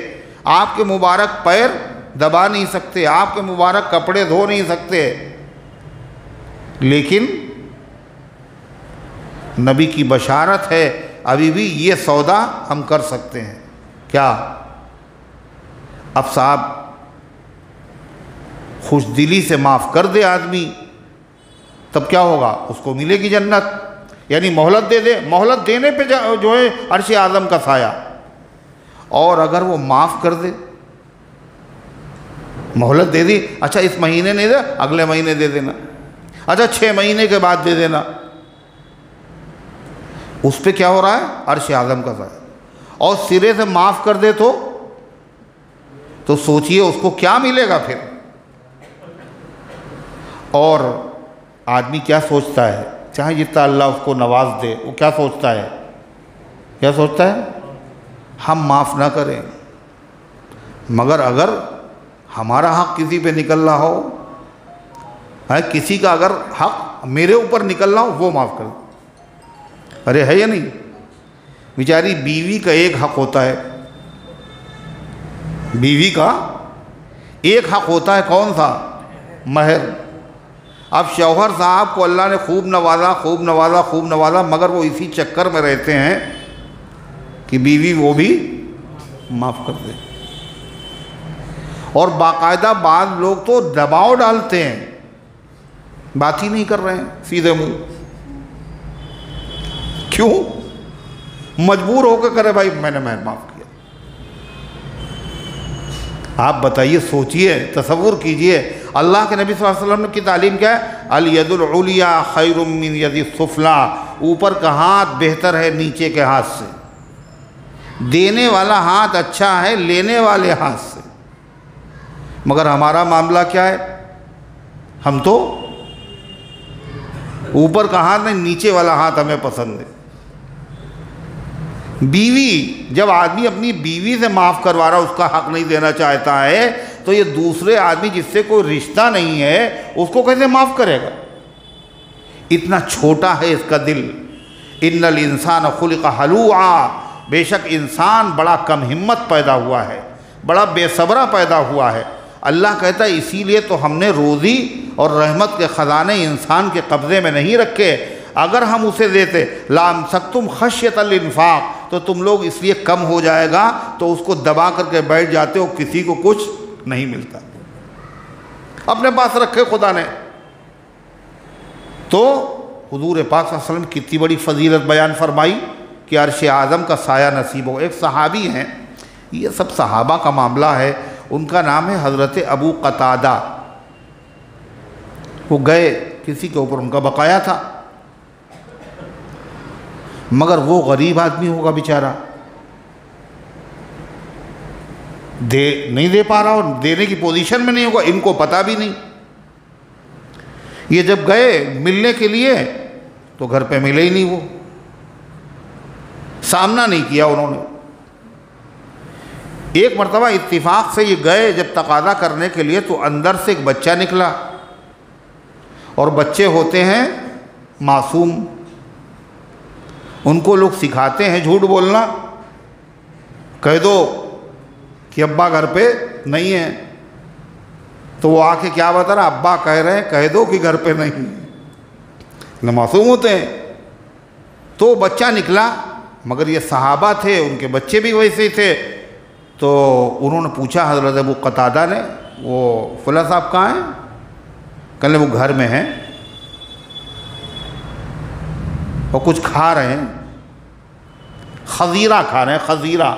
آپ کے مبارک پیر دبا نہیں سکتے، آپ کے مبارک کپڑے دھو نہیں سکتے، لیکن نبی کی بشارت ہے ابھی بھی یہ سودا ہم کر سکتے ہیں۔ کیا؟ اب صاحب خوش دلی سے معاف کر دے آدمی، تب کیا ہوگا؟ اس کو ملے گی جنت، یعنی مہلت دے دے، مہلت دینے پہ جو ہے عرش اعظم کا سایہ۔ اور اگر وہ معاف کر دے، مہلت دے دی، اچھا اس مہینے نہیں دے، اگلے مہینے دے دینا، اچھا 6 مہینے کے بعد دے دینا، اس پہ کیا ہو رہا ہے؟ عرش اعظم کا سایہ۔ اور سرے سے معاف کر دے تو تو سوچئے اس کو کیا ملے گا پھر۔ اور آدمی کیا سوچتا ہے، چاہے جتنا اللہ اس کو نواز دے، وہ کیا سوچتا ہے، کیا سوچتا ہے، ہم معاف نہ کریں، مگر اگر ہمارا حق کسی پہ نکل رہا ہو، کسی کا اگر حق میرے اوپر نکل رہا ہو وہ معاف کر دیں۔ ارے ہے یا نہیں، بیچاری بیوی کا ایک حق ہوتا ہے، بیوی کا ایک حق ہوتا ہے، کون سا، مہر۔ اب شوہر صاحب کو اللہ نے خوب نوازا خوب نوازا خوب نوازا، مگر وہ اسی چکر میں رہتے ہیں کہ بیوی وہ بھی معاف کر دے۔ اور باقاعدہ بعض لوگ تو دباؤ ڈالتے ہیں، بات ہی نہیں کر رہے ہیں سیدھے منہ، کیوں، مجبور ہو کے کرے، بھائی میں نے مہر معاف کیا۔ آپ بتائیے، سوچئے، تصور کیجئے، اللہ کے نبی صلی اللہ علیہ وسلم کی تعلیم کیا ہے، الید العلیٰ خیر من ید السفلیٰ، اوپر کا ہاتھ بہتر ہے نیچے کے ہاتھ سے، دینے والا ہاتھ اچھا ہے لینے والے ہاتھ سے۔ مگر ہمارا معاملہ کیا ہے، ہم تو اوپر کا ہاتھ نہیں، نیچے والا ہاتھ ہمیں پسند ہے۔ بیوی، جب آدمی اپنی بیوی سے معاف کروا رہا، اس کا حق نہیں دینا چاہتا ہے، تو یہ دوسرے آدمی جس سے کوئی رشتہ نہیں ہے اس کو کیسے معاف کرے گا؟ اتنا چھوٹا ہے اس کا دل۔ ان الانسان خلق ہلوعا، بے شک انسان بڑا کم ہمت پیدا ہوا ہے، بڑا بے صبرہ پیدا ہوا ہے۔ اللہ کہتا ہے اسی لیے تو ہم نے روزی اور رحمت کے خزانے انسان کے قبضے میں نہیں رکھے، اگر ہم اسے دیتے لامسکتم خشیۃ الانفاق، تو تم لوگ اس لیے کم ہو جائے گا تو اس کو دبا کر کے بیٹھ جاتے ہو، کسی کو کچھ نہیں ملتا، اپنے پاس رکھے خدا نے۔ تو حضور پاک صلی اللہ علیہ وسلم کتنی بڑی فضیلت بیان فرمائی کہ عرش اعظم کا سایہ نصیب ہو۔ ایک صحابی ہیں، یہ سب صحابہ کا معاملہ ہے، ان کا نام ہے حضرت ابو قتادہ۔ وہ گئے، کسی کے اوپر ان کا بقایا تھا، مگر وہ غریب آدمی ہوگا بیچارہ، نہیں دے پا رہا، اور دینے کی پوزیشن میں نہیں ہوگا، ان کو پتہ بھی نہیں۔ یہ جب گئے ملنے کے لیے تو گھر پہ ملے ہی نہیں، وہ سامنا نہیں کیا انہوں نے۔ ایک مرتبہ اتفاق سے یہ گئے جب تقاضا کرنے کے لیے، تو اندر سے ایک بچہ نکلا، اور بچے ہوتے ہیں معصوم، ان کو لوگ سکھاتے ہیں جھوٹ بولنا، کہہ دو کہ ابا گھر پہ نہیں ہے، تو وہ آ کے کیا بتا رہا، ابا کہہ رہے ہیں کہہ دو کہ گھر پہ نہیں ہے، معصوم ہوتے ہیں۔ تو بچہ نکلا، مگر یہ صحابہ تھے، ان کے بچے بھی ویسے ہی تھے، تو انہوں نے پوچھا حضرت ابو قتادہ نے، وہ فلاں صاحب کہاں ہیں؟ کہنے وہ گھر میں ہیں اور کچھ کھا رہے ہیں، خزیرہ کھا رہے ہیں، خزیرہ۔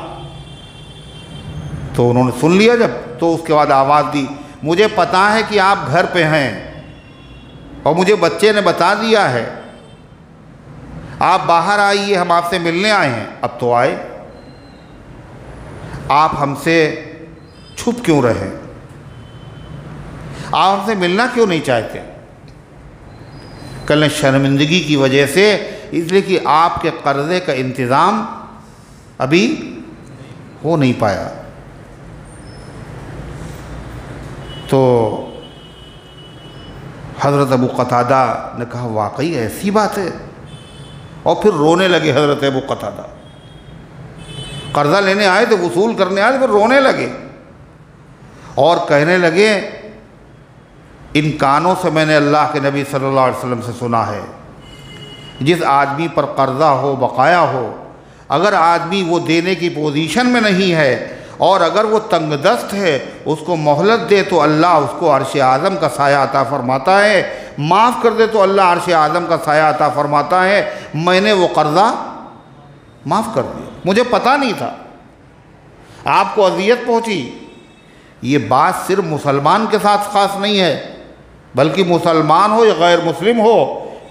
تو انہوں نے سن لیا جب، تو اس کے بعد آواز دی، مجھے پتا ہے کہ آپ گھر پہ ہیں، اور مجھے بچے نے بتا دیا ہے، آپ باہر آئیے، ہم آپ سے ملنے آئے ہیں۔ اب تو آئے، آپ ہم سے چھپ کیوں رہے، آپ ہم سے ملنا کیوں نہیں چاہتے؟ کل شرمندگی کی وجہ سے، اس لیے کہ آپ کے قرضے کا انتظام ابھی ہو نہیں پایا۔ تو حضرت ابو قتادہ نے کہا واقعی ایسی بات ہے، اور پھر رونے لگے حضرت ابو قتادہ۔ قرضہ لینے آئے تھے، وصول کرنے آئے تھے، پھر رونے لگے اور کہنے لگے، ان کانوں سے میں نے اللہ کے نبی صلی اللہ علیہ وسلم سے سنا ہے، جس آدمی پر قرضہ ہو، بقایا ہو، اگر آدمی وہ دینے کی پوزیشن میں نہیں ہے، اور اگر وہ تنگ دست ہے، اس کو مہلت دے تو اللہ اس کو عرش اعظم کا سایہ عطا فرماتا ہے، معاف کر دے تو اللہ عرش اعظم کا سایہ عطا فرماتا ہے۔ میں نے وہ قرضہ معاف کر دیا، مجھے پتہ نہیں تھا، آپ کو اذیت پہنچی۔ یہ بات صرف مسلمان کے ساتھ خاص نہیں ہے، بلکہ مسلمان ہو یا غیر مسلم ہو،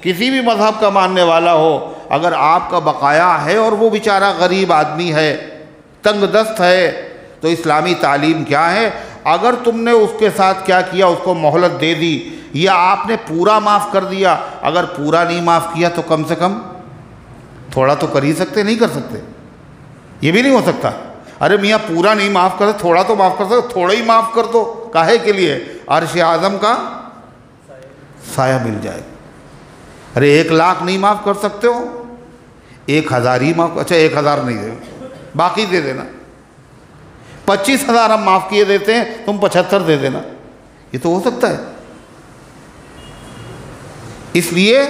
کسی بھی مذہب کا ماننے والا ہو، اگر آپ کا بقایا ہے اور وہ بیچارہ غریب آدمی ہے، تنگ دست ہے، تو اسلامی تعلیم کیا ہے؟ اگر تم نے اس کے ساتھ کیا کیا، اس کو مہلت دے دی، یا آپ نے پورا معاف کر دیا، اگر پورا نہیں معاف کیا تو کم سے کم تھوڑا تو کر ہی سکتے، نہیں کر سکتے؟ یہ بھی نہیں ہو سکتا ارے میاں پورا نہیں معاف کر سکتے، تھوڑا تو معاف کر سکتے، تھوڑا ہی معاف کر دو، کاہے کے لیے؟ عرش اعظم کا سایہ مل جائے۔ ارے 1,00,000 نہیں معاف کر سکتے ہو، 1,000 ہی معاف، اچھا 1,000 نہیں دے، باقی دے دینا، 25,000 ہم معاف کیے دیتے ہیں، تم 75 دے دینا، یہ تو ہو سکتا ہے؟ اس لیے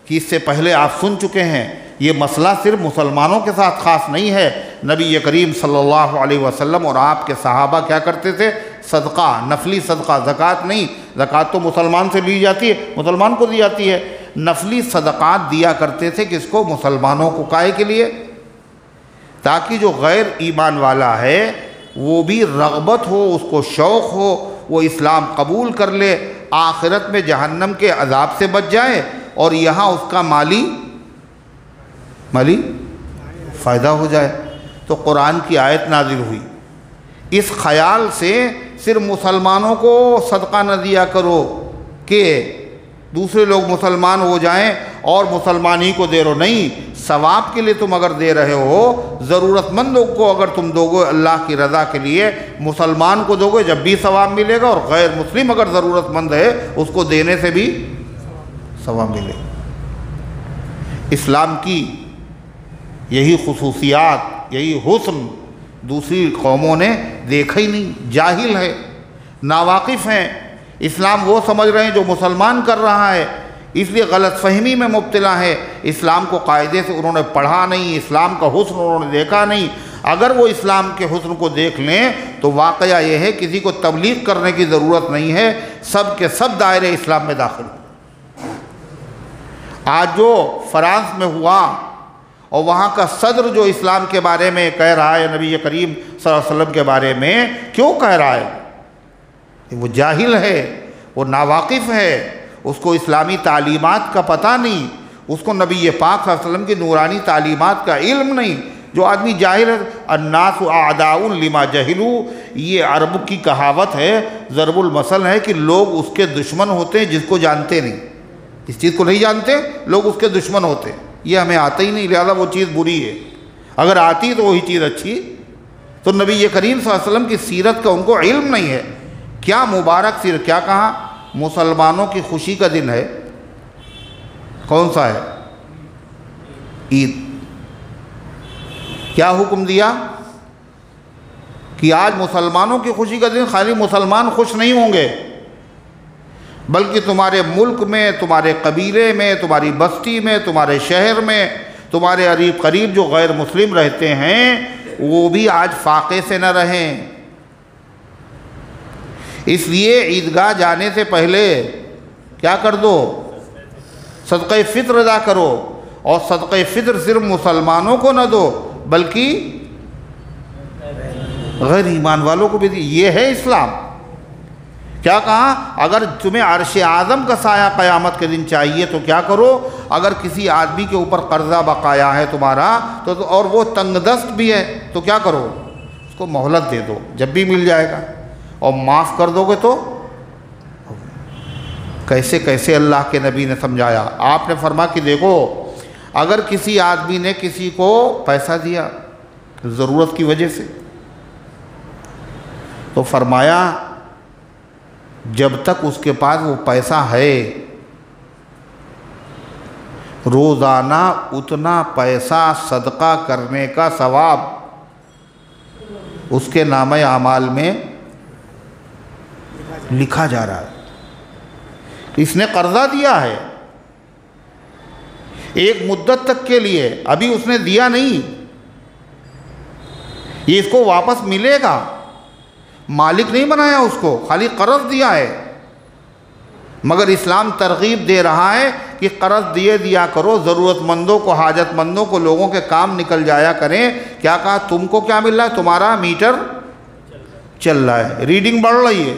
کہ اس سے پہلے آپ سن چکے ہیں، یہ مسئلہ صرف مسلمانوں کے ساتھ خاص نہیں ہے۔ نبی کریم صلی اللہ علیہ وسلم اور آپ کے صحابہ کیا کرتے تھے؟ صدقہ، نفلی صدقہ، زکوٰۃ نہیں، زکوٰۃ تو مسلمان سے لی جاتی ہے، مسلمان کو دی جاتی ہے، نفلی صدقات دیا کرتے تھے، کس کو؟ مسلمانوں کو، کائے کے لیے؟ تاکہ جو غیر ایمان والا ہے وہ بھی رغبت ہو، اس کو شوق ہو، وہ اسلام قبول کر لے، آخرت میں جہنم کے عذاب سے بچ جائے، اور یہاں اس کا مالی فائدہ ہو جائے۔ تو قرآن کی آیت نازل ہوئی، اس خیال سے صرف مسلمانوں کو صدقہ نہ دیا کرو کہ دوسرے لوگ مسلمان ہو جائیں اور مسلمان ہی کو دے رہو، نہیں، ثواب کے لیے تم اگر دے رہے ہو، ضرورت مندوں کو اگر تم دو گے اللہ کی رضا کے لیے، مسلمان کو دو گے جب بھی ثواب ملے گا، اور غیر مسلم اگر ضرورت مند ہے اس کو دینے سے بھی ثواب ملے گا۔ اسلام کی یہی خصوصیات، یہی حسن دوسری قوموں نے دیکھا ہی نہیں، جاہل ہے، ناواقف ہیں، اسلام وہ سمجھ رہے ہیں جو مسلمان کر رہا ہے، اس لیے غلط فہمی میں مبتلا ہے، اسلام کو قاعدے سے انہوں نے پڑھا نہیں، اسلام کا حسن انہوں نے دیکھا نہیں۔ اگر وہ اسلام کے حسن کو دیکھ لیں تو واقعہ یہ ہے کسی کو تبلیغ کرنے کی ضرورت نہیں ہے، سب کے سب دائرے اسلام میں داخل ہیں۔ آج جو فرانس میں ہوا اور وہاں کا صدر جو اسلام کے بارے میں کہہ رہا ہے، نبی کریم صلی اللہ علیہ وسلم کے بارے میں کیوں کہہ رہا ہے؟ وہ جاہل ہے، وہ ناواقف ہے، اس کو اسلامی تعلیمات کا پتہ نہیں، اس کو نبی پاک صلی اللہ علیہ وسلم کی نورانی تعلیمات کا علم نہیں۔ جو آدمی جاہل ہے، الناس اعداء لما جہلوا، یہ عرب کی کہاوت ہے، ضرب المثل ہے کہ لوگ اس کے دشمن ہوتے ہیں جس کو جانتے نہیں، اس چیز کو نہیں جانتے لوگ اس کے دشمن ہوتے ہیں، یہ ہمیں آتا ہی نہیں لہذا وہ چیز بری ہے، اگر آتی تو وہی چیز اچھی۔ تو نبی کریم صلی اللہ علیہ وسلم کی سیرت کا ان کو علم نہیں ہے۔ کیا مبارک سیرت، کیا کہا؟ مسلمانوں کی خوشی کا دن ہے، کون سا ہے؟ عید۔ کیا حکم دیا کہ آج مسلمانوں کی خوشی کا دن، خالی مسلمان خوش نہیں ہوں گے بلکہ تمہارے ملک میں، تمہارے قبیلے میں، تمہاری بستی میں، تمہارے شہر میں، تمہارے قریب جو غیر مسلم رہتے ہیں وہ بھی آج فاقے سے نہ رہیں۔ اس لیے عیدگاہ جانے سے پہلے کیا کر دو؟ صدقہ فطر ادا کرو، اور صدقہ فطر صرف مسلمانوں کو نہ دو بلکہ غیر ایمان والوں کو بھی دی۔ یہ ہے اسلام۔ کیا کہا؟ اگر تمہیں عرش اعظم کا سایہ قیامت کے دن چاہیے تو کیا کرو؟ اگر کسی آدمی کے اوپر قرضہ بقایا ہے تمہارا تو اور وہ تنگ دست بھی ہے تو کیا کرو؟ اس کو مہلت دے دو، جب بھی مل جائے گا، اور معاف کر دو گے تو کیسے کیسے اللہ کے نبی نے سمجھایا۔ آپ نے فرمایا کہ دیکھو، اگر کسی آدمی نے کسی کو پیسہ دیا ضرورت کی وجہ سے، تو فرمایا جب تک اس کے پاس وہ پیسہ ہے، روزانہ اتنا پیسہ صدقہ کرنے کا ثواب اس کے نامہ اعمال میں لکھا جا رہا ہے۔ اس نے قرضہ دیا ہے ایک مدت تک کے لیے، ابھی اس نے دیا نہیں، یہ اس کو واپس ملے گا، مالک نہیں بنایا اس کو، خالی قرض دیا ہے۔ مگر اسلام ترغیب دے رہا ہے کہ قرض دیا کرو، ضرورت مندوں کو، حاجت مندوں کو، لوگوں کے کام نکل جایا کریں۔ کیا کہا؟ تم کو کیا مل رہا ہے؟ تمہارا میٹر چل رہا ہے، ریڈنگ بڑھ رہی ہے۔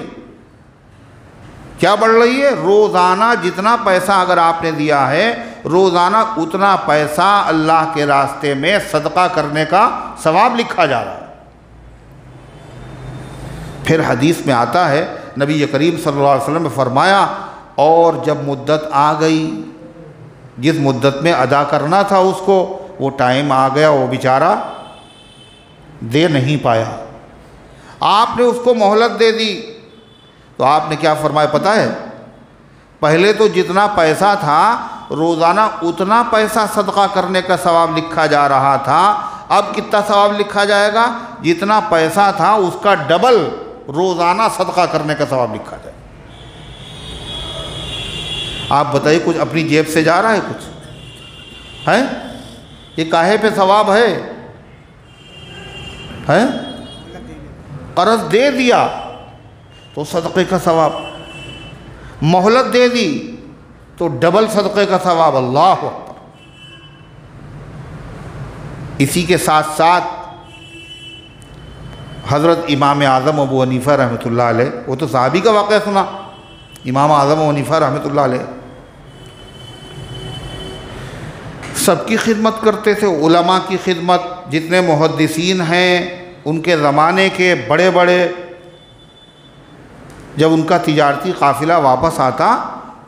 کیا بڑھ رہی ہے؟ روزانہ جتنا پیسہ اگر آپ نے دیا ہے، روزانہ اتنا پیسہ اللہ کے راستے میں صدقہ کرنے کا ثواب لکھا جا رہا ہے۔ پھر حدیث میں آتا ہے نبی کریم صلی اللہ علیہ وسلم نے فرمایا اور جب مدت آ گئی جس مدت میں ادا کرنا تھا اس کو وہ ٹائم آ گیا وہ بیچارہ دے نہیں پایا آپ نے اس کو مہلت دے دی تو آپ نے کیا فرمایا پتہ ہے پہلے تو جتنا پیسہ تھا روزانہ اتنا پیسہ صدقہ کرنے کا ثواب لکھا جا رہا تھا اب کتنا ثواب لکھا جائے گا جتنا پیسہ تھا اس کا ڈبل روزانہ صدقہ کرنے کا ثواب لکھا جائے آپ بتائیے کچھ اپنی جیب سے جا رہا ہے کچھ ہے یہ کاہے پہ ثواب ہے قرض دے دیا تو صدقے کا ثواب مہلت دے دی تو ڈبل صدقے کا ثواب اللہ اکبر اسی کے ساتھ ساتھ حضرت امام اعظم ابو حنیفہ رحمۃ اللہ علیہ وہ تو صحابی کا واقعہ سنا امام اعظم ابو حنیفہ رحمۃ اللہ علیہ سب کی خدمت کرتے تھے علماء کی خدمت جتنے محدثین ہیں ان کے زمانے کے بڑے بڑے جب ان کا تجارتی قافلہ واپس آتا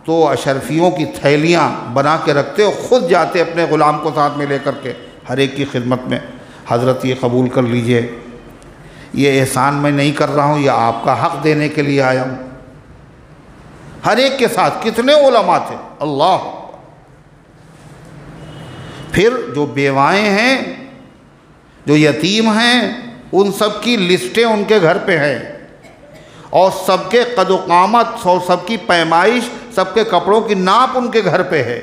تو اشرفیوں کی تھیلیاں بنا کے رکھتے اور خود جاتے اپنے غلام کو ساتھ میں لے کر کے ہر ایک کی خدمت میں حضرت یہ قبول کر لیجئے یہ احسان میں نہیں کر رہا ہوں یہ آپ کا حق دینے کے لیے آیا ہوں ہر ایک کے ساتھ کتنے علماء تھے اللہ پھر جو بیوائیں ہیں جو یتیم ہیں ان سب کی لسٹیں ان کے گھر پہ ہیں اور سب کے قد و قامت اور سب کی پیمائش سب کے کپڑوں کی ناپ ان کے گھر پہ ہے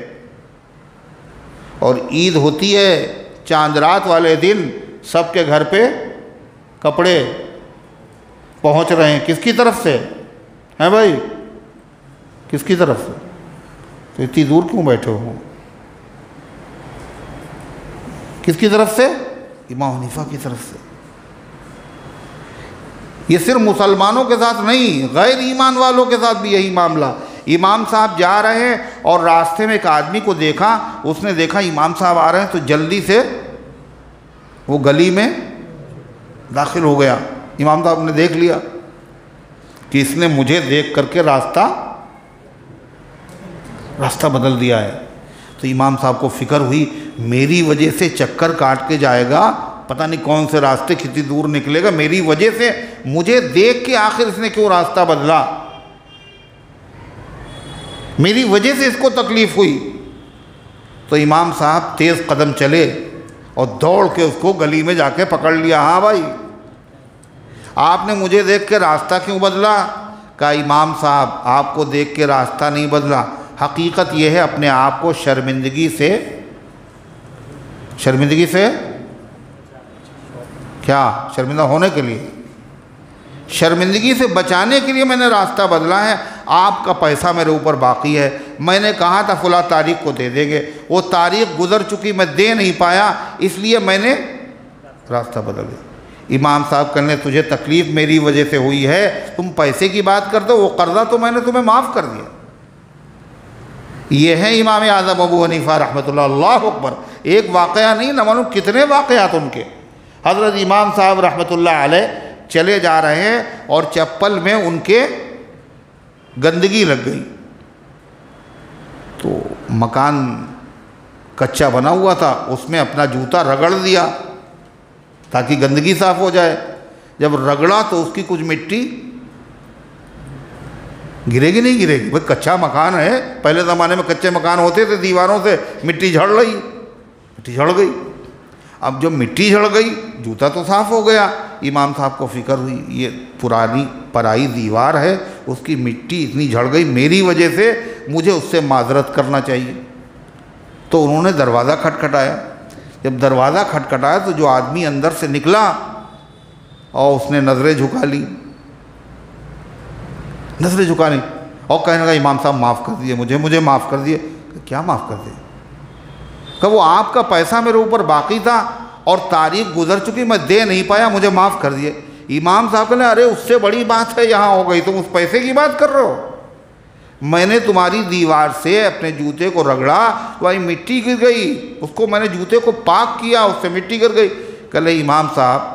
اور عید ہوتی ہے چاند رات والے دن سب کے گھر پہ کپڑے پہنچ رہے ہیں کس کی طرف سے ہیں بھائی کس کی طرف سے تو اتنی دور کیوں بیٹھے ہو کس کی طرف سے امام حنیفہ کی طرف سے یہ صرف مسلمانوں کے ساتھ نہیں غیر ایمان والوں کے ساتھ بھی یہی معاملہ امام صاحب جا رہے ہیں اور راستے میں ایک آدمی کو دیکھا اس نے دیکھا امام صاحب آ رہے ہیں تو جلدی سے وہ گلی میں داخل ہو گیا امام صاحب نے دیکھ لیا کہ اس نے مجھے دیکھ کر کے راستہ بدل دیا ہے تو امام صاحب کو فکر ہوئی میری وجہ سے چکر کاٹ کے جائے گا پتہ نہیں کون سے راستے کتنی دور نکلے گا میری وجہ سے مجھے دیکھ کے آخر اس نے کیوں راستہ بدلا میری وجہ سے اس کو تکلیف ہوئی تو امام صاحب تیز قدم چلے اور دوڑ کے اس کو گلی میں جا کے پکڑ لیا ہاں بھائی آپ نے مجھے دیکھ کے راستہ کیوں بدلا کہا امام صاحب آپ کو دیکھ کے راستہ نہیں بدلا حقیقت یہ ہے اپنے آپ کو شرمندگی سے کیا شرمندہ ہونے کے لیے شرمندگی سے بچانے کے لیے میں نے راستہ بدلا ہے آپ کا پیسہ میرے اوپر باقی ہے میں نے کہا تھا فلاں تاریخ کو دے دیں گے وہ تاریخ گزر چکی میں دے نہیں پایا اس لیے میں نے راستہ بدل دیا امام صاحب کہنے تجھے تکلیف میری وجہ سے ہوئی ہے تم پیسے کی بات کرتے ہو وہ قرضہ تو میں نے تمہیں معاف کر دیا یہ ہے امام اعظم ابو حنیفہ رحمۃ اللہ اکبر ایک واقعہ نہیں نہ معلوم کتنے واقعات ان کے حضرت امام صاحب رحمۃ اللہ علیہ چلے جا رہے ہیں اور چپل میں ان کے گندگی لگ گئی تو مکان کچا بنا ہوا تھا اس میں اپنا جوتا رگڑ دیا تاکہ گندگی صاف ہو جائے جب رگڑا تو اس کی کچھ مٹی گرے گی نہیں گرے گی بھائی کچا مکان ہے پہلے زمانے میں کچے مکان ہوتے تھے دیواروں سے مٹی جھڑ گئی اب جب مٹی جھڑ گئی جوتا تو صاف ہو گیا امام صاحب کو فکر ہوئی یہ پرانی پرائی دیوار ہے اس کی مٹی اتنی جھڑ گئی میری وجہ سے مجھے اس سے معذرت کرنا چاہیے تو انہوں نے دروازہ کھٹکھٹایا جب دروازہ کھٹکھٹایا تو جو آدمی اندر سے نکلا اور اس نے نظریں جھکا لی اور کہنے لگا امام صاحب معاف کر دیے مجھے معاف کر دیے کیا معاف کر دیے کہ وہ آپ کا پیسہ میرے اوپر باقی تھا اور تاریخ گزر چکی میں دے نہیں پایا مجھے معاف کر دیے امام صاحب کہنے ارے اس سے بڑی بات ہے یہاں ہو گئی تم اس پیسے کی بات کر رہے ہو میں نے تمہاری دیوار سے اپنے جوتے کو رگڑا تو مٹی گر گئی اس کو میں نے جوتے کو پاک کیا اس سے مٹی گر گئی کہ امام صاحب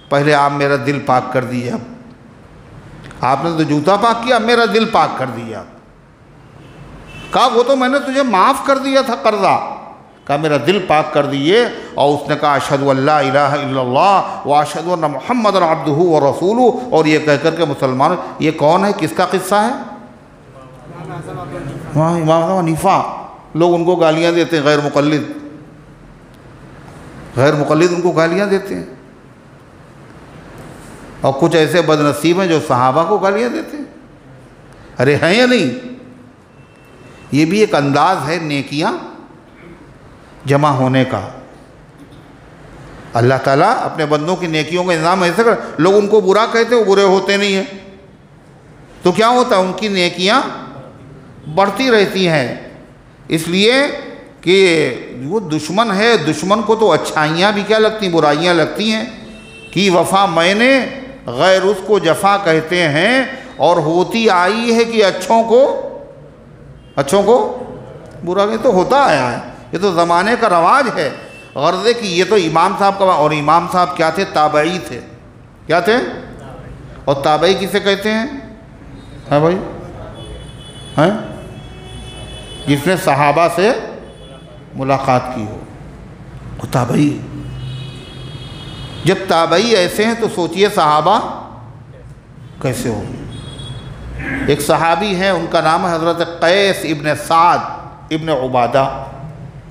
پہلے آپ میرا دل پاک کر دیجیے اب آپ نے تو جوتا پاک کیا، میرا دل پاک کر دیا۔ کہا وہ تو میں نے تجھے معاف کر دیا تھا قرضہ، کہا میرا دل پاک کر دیے۔ اور اس نے کہا اشہد ان لا الہ الا اللہ واشہد ان محمد عبدہ ورسولہ، اور یہ کہہ کر کے مسلمان۔ یہ کون ہے، کس کا قصہ ہے؟ امام اعظم حنیفہ۔ لوگ ان کو گالیاں دیتے ہیں، غیر مقلد ان کو گالیاں دیتے ہیں، اور کچھ ایسے بد نصیب ہیں جو صحابہ کو گالیاں دیتے ہیں۔ ارے ہیں یا نہیں؟ یہ بھی ایک انداز ہے نیکیاں جمع ہونے کا۔ اللہ تعالیٰ اپنے بندوں کی نیکیوں کا انتظام ایسے کر، لوگ ان کو برا کہتے ہیں، وہ برے ہوتے نہیں ہیں، تو کیا ہوتا ہے، ان کی نیکیاں بڑھتی رہتی ہیں۔ اس لیے کہ وہ دشمن ہے، دشمن کو تو اچھائیاں بھی کیا لگتی ہیں، برائیاں لگتی ہیں۔ کی وفا میں نے غیر اس کو جفا کہتے ہیں، اور ہوتی آئی ہے کہ اچھوں کو برا کہتے، تو ہوتا آیا ہے، یہ تو زمانے کا رواج ہے۔ غرض ہے کہ یہ تو امام صاحب کا، اور امام صاحب کیا تھے، تابعی تھے۔ کیا تھے؟ اور تابعی کسے کہتے ہیں؟ ہاں بھائی، ہیں جس نے صحابہ سے ملاقات کی ہو، وہ تابعی۔ جب تابعی ایسے ہیں تو سوچئے صحابہ کیسے ہوں گے۔ ایک صحابی ہیں، ان کا نام ہے حضرت قیس ابن سعد ابن عبادہ۔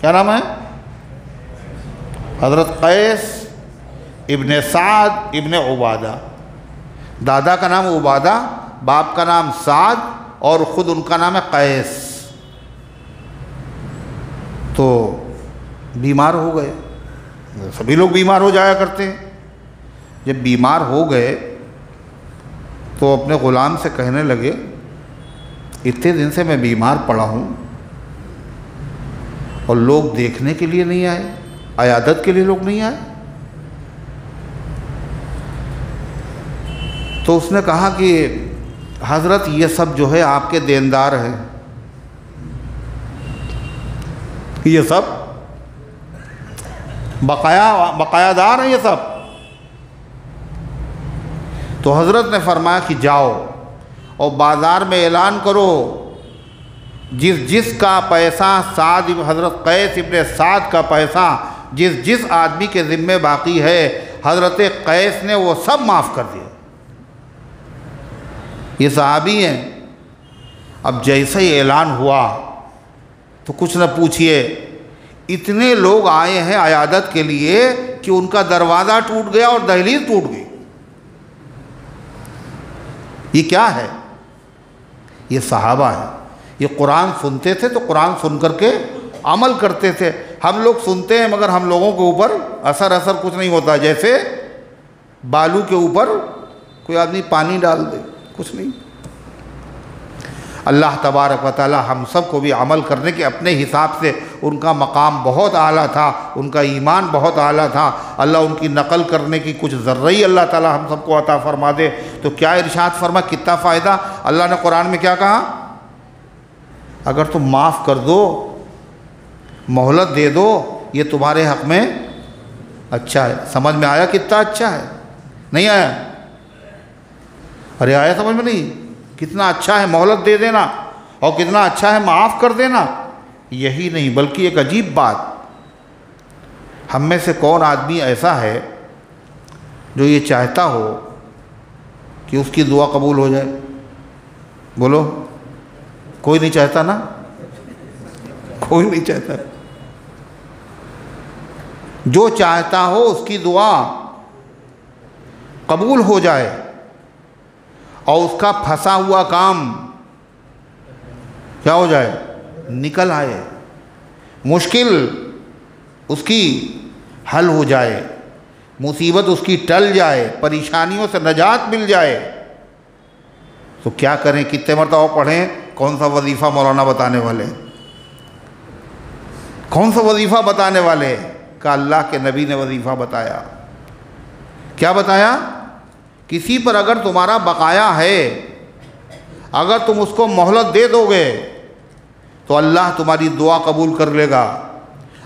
کیا نام ہے؟ حضرت قیس ابن سعد ابن عبادہ۔ دادا کا نام عبادہ، باپ کا نام سعد، اور خود ان کا نام ہے قیس۔ تو بیمار ہو گئے، سبھی لوگ بیمار ہو جایا کرتے ہیں۔ جب بیمار ہو گئے تو اپنے غلام سے کہنے لگے، اتنے دن سے میں بیمار پڑا ہوں اور لوگ دیکھنے کے لیے نہیں آئے، عیادت کے لیے لوگ نہیں آئے۔ تو اس نے کہا کہ حضرت یہ سب جو ہے آپ کے دیندار ہیں، یہ سب بقایا دار ہیں یہ سب۔ تو حضرت نے فرمایا کہ جاؤ اور بازار میں اعلان کرو، جس کا پیسہ حضرت قیس ابن سعد کا پیسہ جس آدمی کے ذمے باقی ہے، حضرت قیس نے وہ سب معاف کر دیا۔ یہ صحابی ہیں۔ اب جیسے ہی اعلان ہوا تو کچھ نہ پوچھئے، اتنے لوگ آئے ہیں عیادت کے لیے کہ ان کا دروازہ ٹوٹ گیا اور دہلیز ٹوٹ گئی۔ یہ کیا ہے؟ یہ صحابہ ہے۔ یہ قرآن سنتے تھے تو قرآن سن کر کے عمل کرتے تھے۔ ہم لوگ سنتے ہیں مگر ہم لوگوں کے اوپر اثر کچھ نہیں ہوتا، جیسے بالو کے اوپر کوئی آدمی پانی ڈال دے، کچھ نہیں۔ اللہ تبارک و تعالی ہم سب کو بھی عمل کرنے کے اپنے حساب سے، ان کا مقام بہت اعلیٰ تھا، ان کا ایمان بہت اعلیٰ تھا، اللہ ان کی نقل کرنے کی کچھ ذرہ ہی اللہ تعالی ہم سب کو عطا فرما دے۔ تو کیا ارشاد فرما، کتنا فائدہ۔ اللہ نے قرآن میں کیا کہا، اگر تم معاف کر دو، مہلت دے دو، یہ تمہارے حق میں اچھا ہے۔ سمجھ میں آیا کتنا اچھا ہے؟ نہیں آیا؟ ارے آیا سمجھ میں نہیں؟ کتنا اچھا ہے مہلت دے دینا، اور کتنا اچھا ہے معاف کر دینا۔ یہی نہیں بلکہ ایک عجیب بات، ہم میں سے کون آدمی ایسا ہے جو یہ چاہتا ہو کہ اس کی دعا قبول ہو جائے؟ بولو، کوئی نہیں چاہتا نا؟ کوئی نہیں چاہتا۔ جو چاہتا ہو اس کی دعا قبول ہو جائے اور اس کا پھنسا ہوا کام کیا ہو جائے، نکل آئے، مشکل اس کی حل ہو جائے، مصیبت اس کی ٹل جائے، پریشانیوں سے نجات مل جائے۔ تو کیا کریں، کتنے مرتبہ پڑھیں، کون سا وظیفہ مولانا بتانے والے، کون سا وظیفہ بتانے والے؟ کہ اللہ کے نبی نے وظیفہ بتایا۔ کیا بتایا؟ کسی پر اگر تمہارا بقایا ہے، اگر تم اس کو مہلت دے دو گے تو اللہ تمہاری دعا قبول کر لے گا۔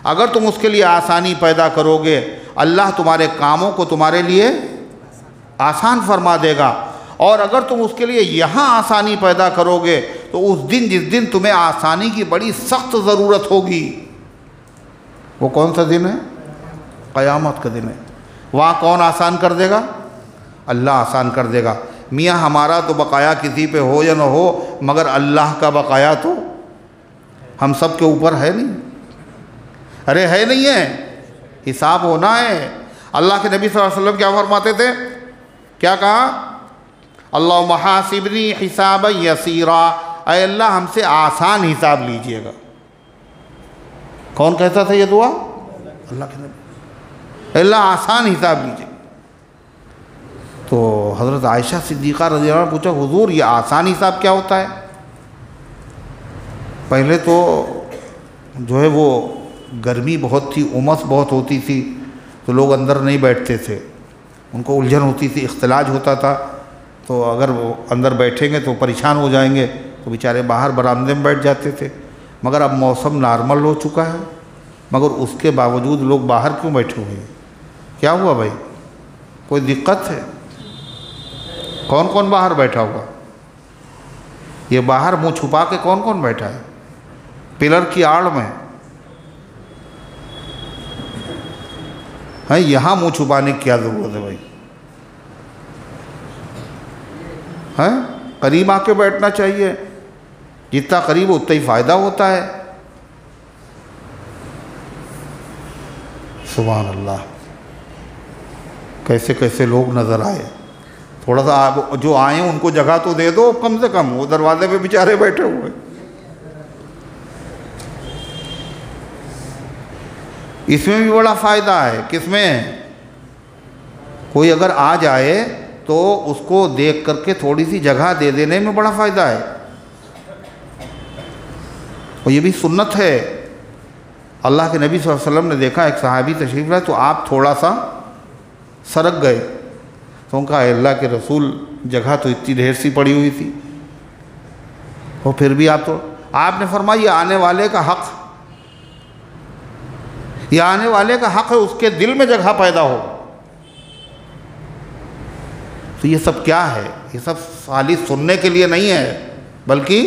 اگر تم اس کے لیے آسانی پیدا کرو گے، اللہ تمہارے کاموں کو تمہارے لیے آسان فرما دے گا۔ اور اگر تم اس کے لیے یہاں آسانی پیدا کرو گے تو اس دن جس دن تمہیں آسانی کی بڑی سخت ضرورت ہوگی، وہ کون سا دن ہے؟ قیامت کا دن ہے۔ وہاں کون آسان کر دے گا؟ اللہ آسان کر دے گا۔ میاں ہمارا تو بقایا کسی پہ ہو یا نہ ہو، مگر اللہ کا بقایا تو ہم سب کے اوپر ہے نہیں۔ ارے ہے نہیں ہے، حساب ہونا ہے۔ اللہ کے نبی صلی اللہ علیہ وسلم کیا فرماتے تھے؟ کیا کہا؟ اللہم حاسبنی حسابا یسیرا، اے اللہ ہم سے آسان حساب لیجئے گا۔ کون کہتا تھا یہ دعا؟ اللہ کے نبی۔ اے اللہ آسان حساب لیجئے۔ تو حضرت عائشہ صدیقہ رضی اللہ عنہ پوچھا، حضور یہ آسان حساب کیا ہوتا ہے؟ پہلے تو جو ہے وہ گرمی بہت تھی، امس بہت ہوتی تھی، تو لوگ اندر نہیں بیٹھتے تھے، ان کو الجھن ہوتی تھی، اختلاج ہوتا تھا، تو اگر وہ اندر بیٹھیں گے تو پریشان ہو جائیں گے، تو بیچارے باہر برآمدے میں بیٹھ جاتے تھے۔ مگر اب موسم نارمل ہو چکا ہے، مگر اس کے باوجود لوگ باہر کیوں بیٹھے ہوئے ہیں؟ کیا ہوا بھائی؟ کوئی دقت ہے؟ کون کون باہر بیٹھا ہوا؟ یہ باہر منہ چھپا کے کون کون بیٹھا ہے؟ پلر کی آڑ میں ہے، یہاں منہ چھپانے کی کیا ضرورت ہے بھائی؟ قریب آ کے بیٹھنا چاہیے، جتنا قریب اتنا ہی فائدہ ہوتا ہے۔ سبحان اللہ، کیسے کیسے لوگ نظر آئے۔ تھوڑا سا آپ جو آئے ان کو جگہ تو دے دو کم سے کم، وہ دروازے پہ بیچارے بیٹھے ہوئے۔ اس میں بھی بڑا فائدہ ہے۔ کس میں؟ کوئی اگر آ جائے تو اس کو دیکھ کر کے تھوڑی سی جگہ دے دینے میں بڑا فائدہ ہے، اور یہ بھی سنت ہے۔ اللہ کے نبی صلی اللہ علیہ وسلم نے دیکھا ایک صحابی تشریف لائے تو آپ تھوڑا سا سرک گئے، تو ان کا اللہ کے رسول جگہ تو اتنی ڈھیر سی پڑی ہوئی تھی، اور پھر بھی آپ نے فرمایا یہ آنے والے کا حق، یہ آنے والے کا حق ہے اس کے دل میں جگہ پیدا ہو۔ تو یہ سب کیا ہے؟ یہ سب خالی سننے کے لیے نہیں ہے، بلکہ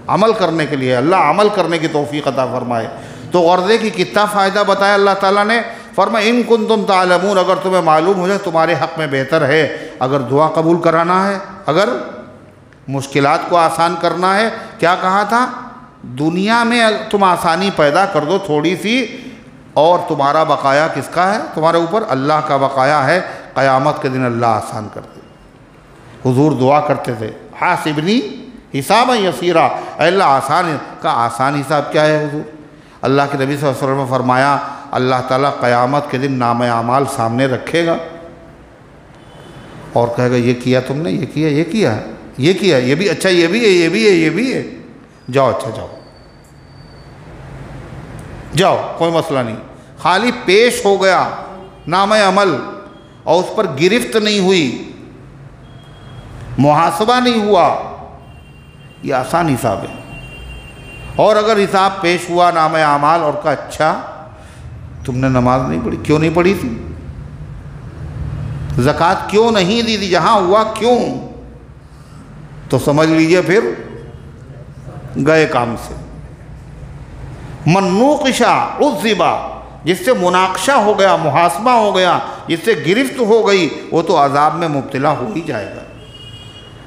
عمل کرنے کے لیے۔ اللہ عمل کرنے کی توفیق عطا فرمائے۔ تو غرضے کی کتنا فائدہ بتایا اللہ تعالیٰ نے؟ فرمایا ان کنتم تعلمون، اگر تمہیں معلوم ہو جائے تمہارے حق میں بہتر ہے، اگر دعا قبول کرانا ہے، اگر مشکلات کو آسان کرنا ہے۔ کیا کہا تھا؟ دنیا میں تم آسانی پیدا کر دو تھوڑی سی، اور تمہارا بقایا کس کا ہے؟ تمہارے اوپر اللہ کا بقایا ہے، قیامت کے دن اللہ آسان کر دے۔ حضور دعا کرتے تھے حاسبنی حسابا یسیرا، اے اللہ آسان کا آسان حساب کیا ہے حضور؟ اللہ کے نبی صلی اللہ علیہ وسلم نے فرمایا اللہ تعالیٰ قیامت کے دن نام اعمال سامنے رکھے گا اور کہے گا یہ کیا تم نے، یہ کیا، یہ کیا، یہ کیا، یہ بھی اچھا، یہ بھی ہے، یہ بھی ہے، یہ بھی ہے، جاؤ اچھا جاؤ جاؤ، کوئی مسئلہ نہیں۔ خالی پیش ہو گیا نام عمل اور اس پر گرفت نہیں ہوئی، محاسبہ نہیں ہوا، یہ آسان حساب ہے۔ اور اگر حساب پیش ہوا نام اعمال اور کہا اچھا تم نے نماز نہیں پڑھی، کیوں نہیں پڑھی تھی؟ زکوٰۃ کیوں نہیں دی تھی؟ جہاں ہوا کیوں؟ تو سمجھ لیجئے پھر گئے کام سے۔ من نوقش عذب، جس سے مناقشہ ہو گیا، محاسبہ ہو گیا، جس سے گرفت ہو گئی، وہ تو عذاب میں مبتلا ہو ہی جائے گا۔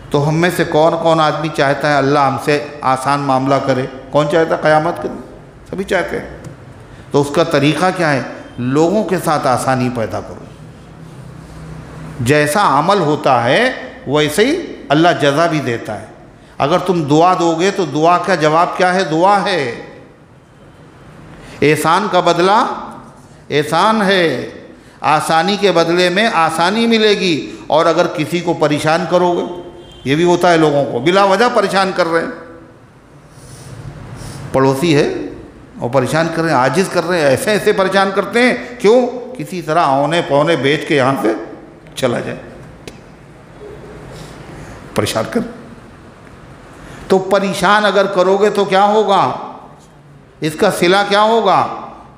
تو ہم میں سے کون کون آدمی چاہتا ہے اللہ ہم سے آسان معاملہ کرے؟ کون چاہتا ہے قیامت کے دن؟ سبھی چاہتے ہیں۔ تو اس کا طریقہ کیا ہے؟ لوگوں کے ساتھ آسانی پیدا کرو۔ جیسا عمل ہوتا ہے ویسے ہی اللہ جزا بھی دیتا ہے۔ اگر تم دعا دو گے تو دعا کا جواب کیا ہے؟ دعا ہے۔ احسان کا بدلہ احسان ہے، آسانی کے بدلے میں آسانی ملے گی۔ اور اگر کسی کو پریشان کرو گے، یہ بھی ہوتا ہے لوگوں کو بلا وجہ پریشان کر رہے ہیں، پڑوسی ہے اور پریشان کر رہے ہیں، عاجز کر رہے ہیں، ایسے ایسے پریشان کرتے ہیں، کیوں؟ کسی طرح اونے پونے بیچ کے یہاں سے چلا جائے، پریشان کر۔ تو پریشان اگر کرو گے تو کیا ہوگا؟ اس کا صلہ کیا ہوگا؟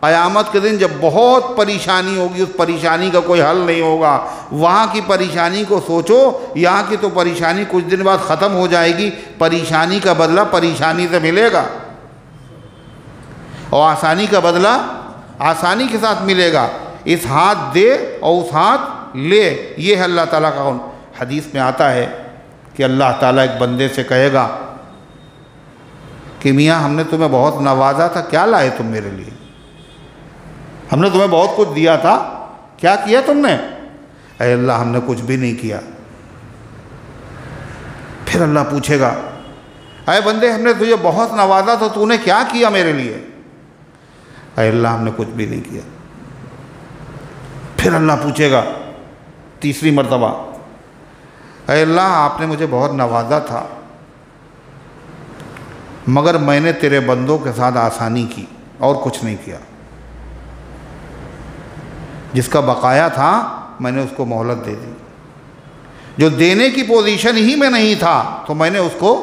قیامت کے دن جب بہت پریشانی ہوگی، اس پریشانی کا کوئی حل نہیں ہوگا، وہاں کی پریشانی کو سوچو، یہاں کی تو پریشانی کچھ دن بعد ختم ہو جائے گی، پریشانی کا بدلہ پریشانی سے ملے گا، اور آسانی کا بدلہ آسانی کے ساتھ ملے گا۔ اس ہاتھ دے اور اس ہاتھ لے، یہ ہے اللہ تعالیٰ کا۔ حدیث میں آتا ہے کہ اللہ تعالیٰ ایک بندے سے کہے گا کہ میاں ہم نے تمہیں بہت نوازا تھا، کیا لائے تم میرے لیے؟ ہم نے تمہیں بہت کچھ دیا تھا، کیا کیا تم نے؟ اے اللہ ہم نے کچھ بھی نہیں کیا۔ پھر اللہ پوچھے گا اے بندے ہم نے تجھے بہت نوازا تھا، تو نے کیا کیا میرے لیے؟ اے اللہ ہم نے کچھ بھی نہیں کیا۔ پھر اللہ پوچھے گا تیسری مرتبہ اے اللہ آپ نے مجھے بہت نوازا تھا، مگر میں نے تیرے بندوں کے ساتھ آسانی کی اور کچھ نہیں کیا، جس کا بقایا تھا میں نے اس کو مہلت دے دی، جو دینے کی پوزیشن ہی میں نہیں تھا تو میں نے اس کو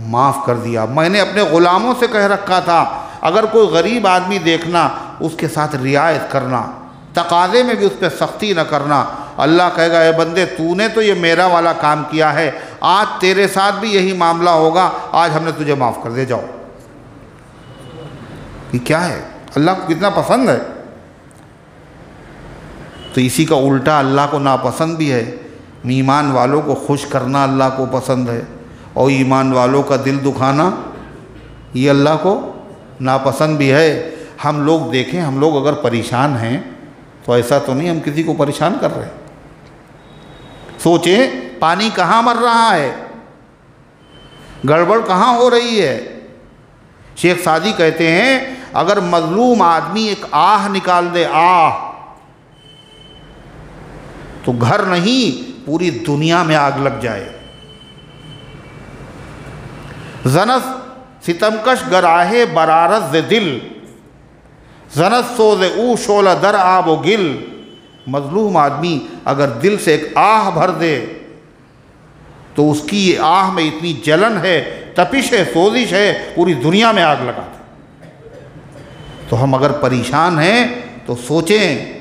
معاف کر دیا۔ میں نے اپنے غلاموں سے کہہ رکھا تھا اگر کوئی غریب آدمی دیکھنا اس کے ساتھ رعایت کرنا، تقاضے میں بھی اس پہ سختی نہ کرنا۔ اللہ کہے گا اے بندے تو نے تو یہ میرا والا کام کیا ہے، آج تیرے ساتھ بھی یہی معاملہ ہوگا، آج ہم نے تجھے معاف کر دے، جاؤ۔ یہ کیا ہے؟ اللہ کو کتنا پسند ہے۔ تو اسی کا الٹا اللہ کو ناپسند بھی ہے۔ ایمان والوں کو خوش کرنا اللہ کو پسند ہے، اور ایمان والوں کا دل دکھانا یہ اللہ کو ناپسند بھی ہے۔ ہم لوگ دیکھیں، ہم لوگ اگر پریشان ہیں تو ایسا تو نہیں ہم کسی کو پریشان کر رہے۔ سوچیں پانی کہاں مر رہا ہے، گڑبڑ کہاں ہو رہی ہے۔ شیخ سعدی کہتے ہیں اگر مظلوم آدمی ایک آہ نکال دے، آہ، تو گھر نہیں پوری دنیا میں آگ لگ جائے۔ زنس ستمکش گر آہے برارت ز دل، زنس سوز او شعلہ در آب و گل۔ مظلوم آدمی اگر دل سے ایک آہ بھر دے تو اس کی یہ آہ میں اتنی جلن ہے، تپش ہے، سوزش ہے، پوری دنیا میں آگ لگا دے۔ تو ہم اگر پریشان ہیں تو سوچیں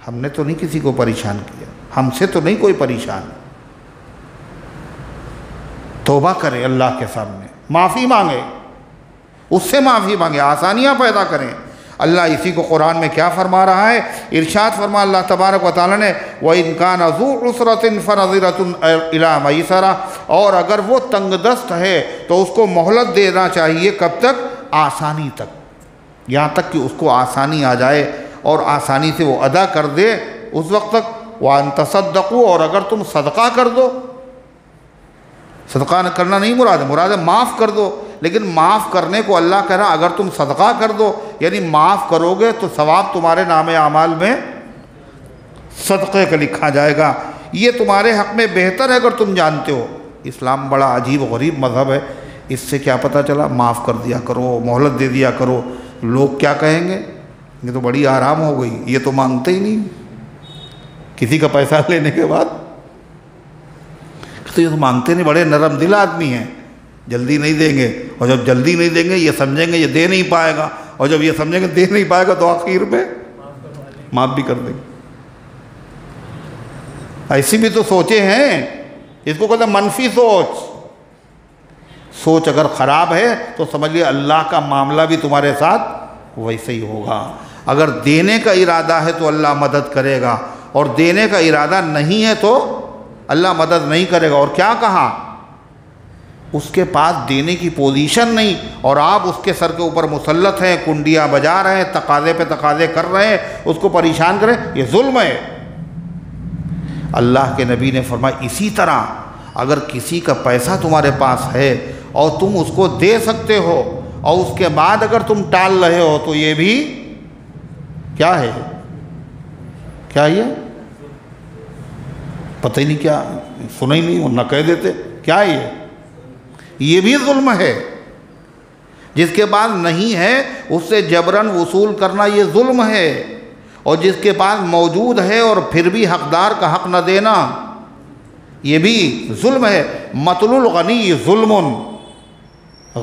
ہم نے تو نہیں کسی کو پریشان کیا، ہم سے تو نہیں کوئی پریشان۔ توبہ کرے اللہ کے سامنے، معافی مانگے، اس سے معافی مانگے، آسانیاں پیدا کریں۔ اللہ اسی کو قرآن میں کیا فرما رہا ہے؟ ارشاد فرما اللہ تبارک و تعالیٰ نے وَإِنْ كَانَ ذُو عُسْرَةٍ فَنَظِرَةٌ إِلَىٰ مَيْسَرَةٍ، اور اگر وہ تنگ دست ہے تو اس کو مہلت دینا چاہیے، کب تک؟ آسانی تک، یہاں تک کہ اس کو آسانی آ جائے اور آسانی سے وہ ادا کر دے، اس وقت تک۔ وَأَن تَصَدَّقُوا، اور اگر تم صدقہ کر دو، صدقہ کرنا نہیں مراد ہے، مراد ہے معاف کر دو، لیکن معاف کرنے کو اللہ کہہ رہا اگر تم صدقہ کر دو، یعنی معاف کرو گے تو ثواب تمہارے نام اعمال میں صدقے کا لکھا جائے گا، یہ تمہارے حق میں بہتر ہے اگر تم جانتے ہو۔ اسلام بڑا عجیب و غریب مذہب ہے، اس سے کیا پتہ چلا؟ معاف کر دیا کرو، مہلت دے دیا کرو، لوگ کیا کہیں گے؟ یہ تو بڑی آرام ہو گئی، یہ تو مانگتے ہی نہیں کسی کا پیسہ لینے کے بعد، تو یہ تو مانگتے نہیں، بڑے نرم دل آدمی ہیں، جلدی نہیں دیں گے، اور جب جلدی نہیں دیں گے یہ سمجھیں گے یہ دے نہیں پائے گا، اور جب یہ سمجھیں گے دے نہیں پائے گا تو آخر میں معاف بھی کر دیں گے۔ ایسی بھی تو سوچیں ہیں، اس کو کہتے ہیں منفی سوچ۔ سوچ اگر خراب ہے تو سمجھ لیے اللہ کا معاملہ بھی تمہارے ساتھ ویسے ہی ہوگا۔ اگر دینے کا ارادہ ہے تو اللہ مدد کرے گا، اور دینے کا ارادہ نہیں ہے تو اللہ مدد نہیں کرے گا۔ اور کیا کہا؟ اس کے پاس دینے کی پوزیشن نہیں، اور آپ اس کے سر کے اوپر مسلط ہیں، کنڈیاں بجا رہے ہیں، تقاضے پہ تقاضے کر رہے ہیں، اس کو پریشان کریں، یہ ظلم ہے۔ اللہ کے نبی نے فرمایا اسی طرح اگر کسی کا پیسہ تمہارے پاس ہے اور تم اس کو دے سکتے ہو، اور اس کے بعد اگر تم ٹال رہے ہو تو یہ بھی کیا ہے؟ کیا یہ پتہ ہی نہیں، کیا سنا ہی نہیں، ورنہ کہہ دیتے کیا یہ بھی ظلم ہے۔ جس کے پاس نہیں ہے اس سے جبراً وصول کرنا یہ ظلم ہے، اور جس کے پاس موجود ہے اور پھر بھی حقدار کا حق نہ دینا یہ بھی ظلم ہے۔ مطل الغنی ظلم،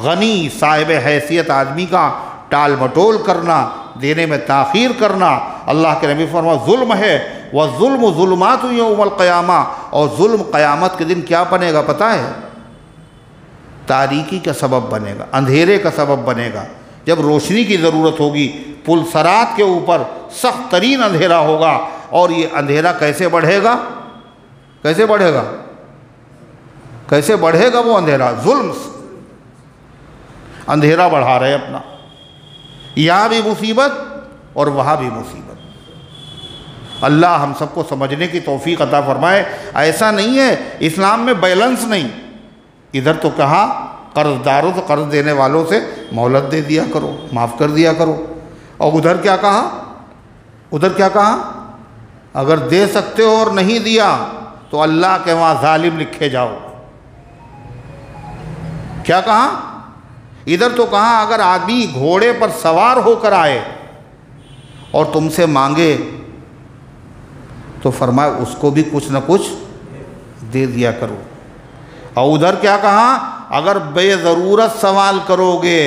غنی صاحب حیثیت آدمی کا ٹال مٹول کرنا دینے میں تاخیر کرنا، اللہ کے نبی فرمایا ظلم ہے، وَالظُّلْمُ ظُلُمَاتُ يَوْمَ الْقِيَامَةِ، اور ظلم قیامت کے دن کیا بنے گا پتہ ہے؟ تاریکی کا سبب بنے گا، اندھیرے کا سبب بنے گا۔ جب روشنی کی ضرورت ہوگی، پل صراط کے اوپر سخت ترین اندھیرا ہوگا، اور یہ اندھیرا کیسے بڑھے گا؟ کیسے بڑھے گا؟ کیسے بڑھے گا وہ اندھیرا؟ ظلم اندھیرا بڑھا رہے اپنا، یہاں بھی مصیبت اور وہاں بھی مصیبت۔ اللہ ہم سب کو سمجھنے کی توفیق عطا فرمائے۔ ایسا نہیں ہے اسلام میں بیلنس نہیں، ادھر تو کہا قرض داروں سے، قرض دینے والوں سے مہلت دے دیا کرو، معاف کر دیا کرو، اور ادھر کیا کہا؟ ادھر کیا کہا؟ اگر دے سکتے ہو اور نہیں دیا تو اللہ کے وہاں ظالم لکھے جاؤ۔ کیا کہا؟ ادھر تو کہا اگر آدمی گھوڑے پر سوار ہو کر آئے اور تم سے مانگے تو فرمایا اس کو بھی کچھ نہ کچھ دے دیا کرو۔ اور ادھر کیا کہا؟ اگر بے ضرورت سوال کرو گے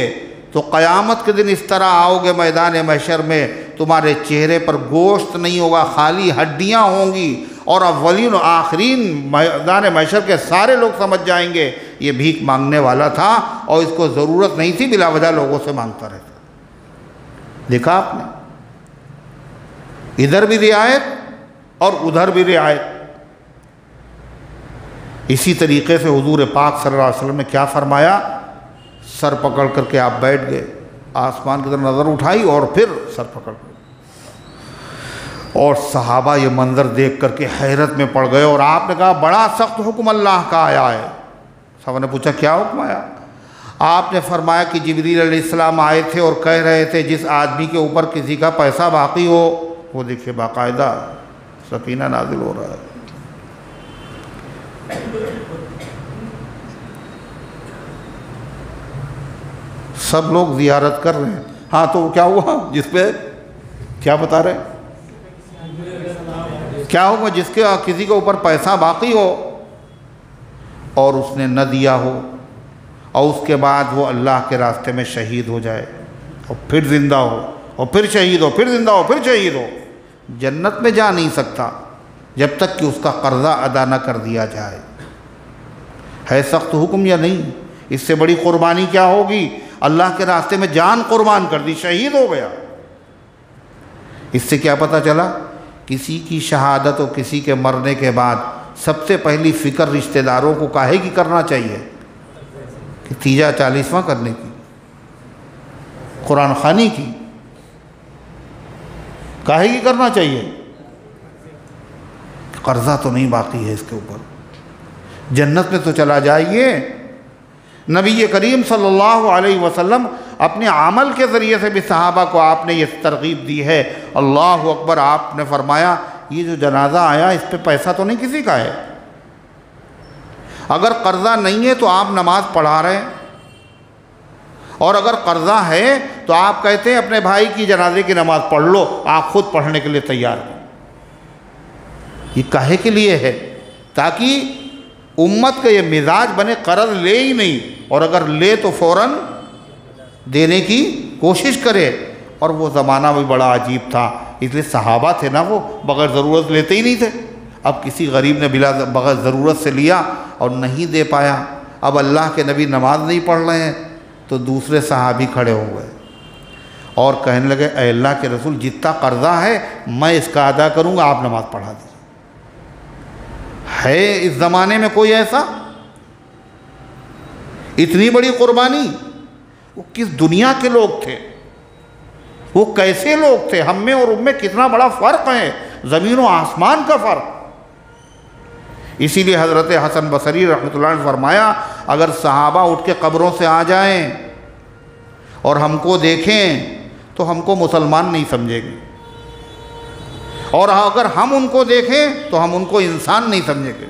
تو قیامت کے دن اس طرح آؤ گے میدان محشر میں، تمہارے چہرے پر گوشت نہیں ہوگا، خالی ہڈیاں ہوں گی، اور اولین و آخرین میدان محشر کے سارے لوگ سمجھ جائیں گے یہ بھیک مانگنے والا تھا اور اس کو ضرورت نہیں تھی، بلا وجہ لوگوں سے مانگتا رہتا۔ دیکھا آپ نے، ادھر بھی رعایت اور ادھر بھی رعایت۔ اسی طریقے سے حضور پاک صلی اللہ علیہ وسلم نے کیا فرمایا؟ سر پکڑ کر کے آپ بیٹھ گئے، آسمان کی طرف نظر اٹھائی اور پھر سر پکڑ گئے، اور صحابہ یہ منظر دیکھ کر کے حیرت میں پڑ گئے، اور آپ نے کہا بڑا سخت حکم اللہ کا آیا ہے۔ صحابہ نے پوچھا کیا حکم آیا؟ آپ نے فرمایا کہ جبریل علیہ السلام آئے تھے اور کہہ رہے تھے جس آدمی کے اوپر کسی کا پیسہ باقی ہو، وہ دیکھیے باقاعدہ سکینہ نازل ہو رہا ہے، سب لوگ زیارت کر رہے ہیں۔ ہاں تو کیا ہوا؟ جس پہ کیا بتا رہے ہیں؟ کیا ہوگا جس کے کسی کے اوپر پیسہ باقی ہو اور اس نے نہ دیا ہو، اور اس کے بعد وہ اللہ کے راستے میں شہید ہو جائے، اور پھر زندہ ہو، اور پھر شہید ہو، پھر زندہ ہو، پھر شہید ہو، جنت میں جا نہیں سکتا جب تک کہ اس کا قرضہ ادا نہ کر دیا جائے۔ ہے سخت حکم یا نہیں؟ اس سے بڑی قربانی کیا ہوگی؟ اللہ کے راستے میں جان قربان کر دی، شہید ہو گیا۔ اس سے کیا پتہ چلا؟ کسی کی شہادت اور کسی کے مرنے کے بعد سب سے پہلی فکر رشتہ داروں کو کاہے کی کرنا چاہیے؟ کہ تیجا 40واں کرنے کی، قرآن خوانی کی، کاہے کی کرنا چاہیے؟ قرضہ تو نہیں باقی ہے اس کے اوپر، جنت میں تو چلا جائیے۔ نبی کریم صلی اللہ علیہ وسلم اپنے عمل کے ذریعے سے بھی صحابہ کو آپ نے یہ ترغیب دی ہے۔ اللہ اکبر، آپ نے فرمایا یہ جو جنازہ آیا اس پہ پیسہ تو نہیں کسی کا ہے، اگر قرضہ نہیں ہے تو آپ نماز پڑھا رہے ہیں، اور اگر قرضہ ہے تو آپ کہتے ہیں اپنے بھائی کی جنازے کی نماز پڑھ لو، آپ خود پڑھنے کے لیے تیار ہیں۔ یہ کاہے کے لیے ہے؟ تاکہ امت کا یہ مزاج بنے، قرض لے ہی نہیں، اور اگر لے تو فوراً دینے کی کوشش کرے۔ اور وہ زمانہ بھی بڑا عجیب تھا، اس لیے صحابہ تھے نا، وہ بغیر ضرورت لیتے ہی نہیں تھے۔ اب کسی غریب نے بغیر ضرورت سے لیا اور نہیں دے پایا، اب اللہ کے نبی نماز نہیں پڑھ رہے ہیں تو دوسرے صحابی کھڑے ہو گئے اور کہنے لگے اے اللہ کے رسول، جتنا قرضہ ہے میں اس کا ادا کروں گا، آپ نماز پڑھا دیجیے۔ ہے اس زمانے میں کوئی ایسا؟ اتنی بڑی قربانی! وہ کس دنیا کے لوگ تھے؟ وہ کیسے لوگ تھے؟ ہم میں اور ان میں کتنا بڑا فرق ہے، زمین و آسمان کا فرق۔ اسی لیے حضرت حسن بصری رحمۃ اللہ نے فرمایا اگر صحابہ اٹھ کے قبروں سے آ جائیں اور ہم کو دیکھیں تو ہم کو مسلمان نہیں سمجھیں گے، اور اگر ہم ان کو دیکھیں تو ہم ان کو انسان نہیں سمجھیں گے۔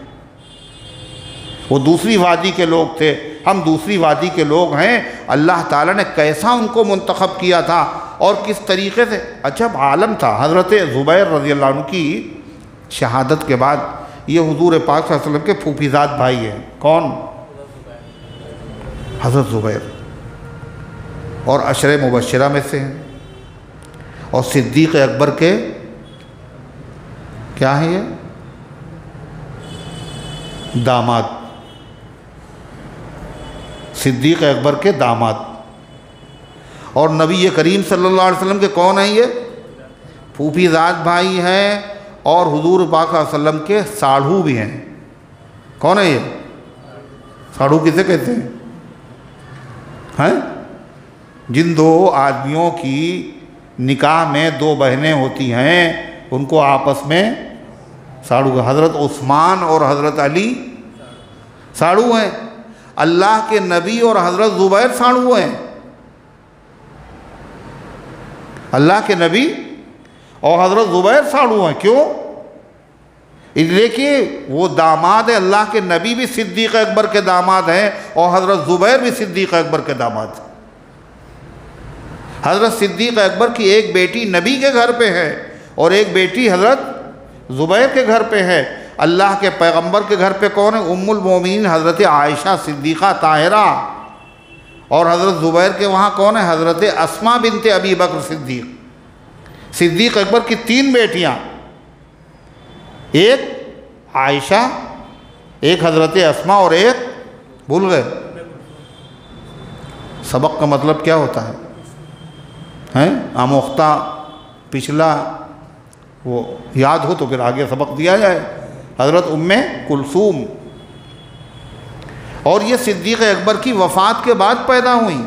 وہ دوسری وادی کے لوگ تھے، ہم دوسری وادی کے لوگ ہیں۔ اللہ تعالیٰ نے کیسا ان کو منتخب کیا تھا اور کس طریقے سے عجب عالم تھا۔ حضرت زبیر رضی اللہ عنہ کی شہادت کے بعد، یہ حضور پاک صلی اللہ علیہ وسلم کے پھوپھیزاد بھائی ہیں۔ کون؟ حضرت زبیر، اور عشرہ مبشرہ میں سے ہیں۔ اور صدیق اکبر کے کیا ہیں یہ داماد، صدیق اکبر کے داماد. اور نبی کریم صلی اللہ علیہ وسلم کے کون ہیں؟ یہ پھوپھی زاد بھائی ہیں اور حضور پاک صلی اللہ علیہ وسلم کے ساڑھو بھی ہیں. کون ہے یہ ساڑھو؟ کسے کہتے ہیں؟ جن دو آدمیوں کی نکاح میں دو بہنیں ہوتی ہیں ان کو آپس میں ساڑھو. حضرت عثمان اور حضرت علی ساڑھو ہیں. اللہ کے نبی اور حضرت زبیر ساڑھو ہیں. اللہ کے نبی اور حضرت زبیر ساڑھو ہیں. کیوں؟ اس لیے کہ وہ داماد ہیں. اللہ کے نبی بھی صدیق اکبر کے داماد ہیں اور حضرت زبیر بھی صدیق اکبر کے داماد ہیں. حضرت صدیق اکبر کی ایک بیٹی نبی کے گھر پہ ہے اور ایک بیٹی حضرت زبیر کے گھر پہ ہے. اللہ کے پیغمبر کے گھر پہ کون ہے؟ ام المومنین حضرت عائشہ صدیقہ طاہرہ. اور حضرت زبیر کے وہاں کون ہے؟ حضرت اسماء بنت ابی بکر صدیق. صدیق اکبر کی 3 بیٹیاں، ایک عائشہ، ایک حضرت اسماء اور ایک بھول گئے. سبق کا مطلب کیا ہوتا ہے؟ آموختہ پچھلا وہ یاد ہو تو پھر آگے سبق دیا جائے. حضرت ام کلثوم. اور یہ صدیق اکبر کی وفات کے بعد پیدا ہوئیں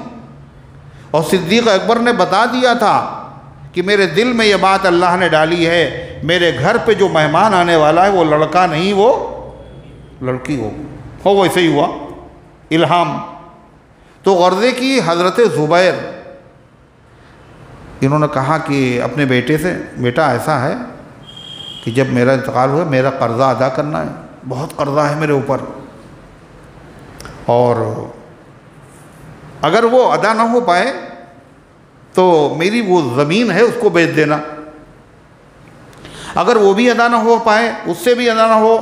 اور صدیق اکبر نے بتا دیا تھا کہ میرے دل میں یہ بات اللہ نے ڈالی ہے، میرے گھر پہ جو مہمان آنے والا ہے وہ لڑکا نہیں وہ لڑکی ہو. ویسے ہی ہوا الہام. تو غرضے کی حضرت زبیر انہوں نے کہا کہ اپنے بیٹے سے، بیٹا ایسا ہے کہ جب میرا انتقال ہوا میرا قرضہ ادا کرنا ہے، بہت قرضہ ہے میرے اوپر، اور اگر وہ ادا نہ ہو پائے تو میری وہ زمین ہے اس کو بیچ دینا. اگر وہ بھی ادا نہ ہو پائے، اس سے بھی ادا نہ ہو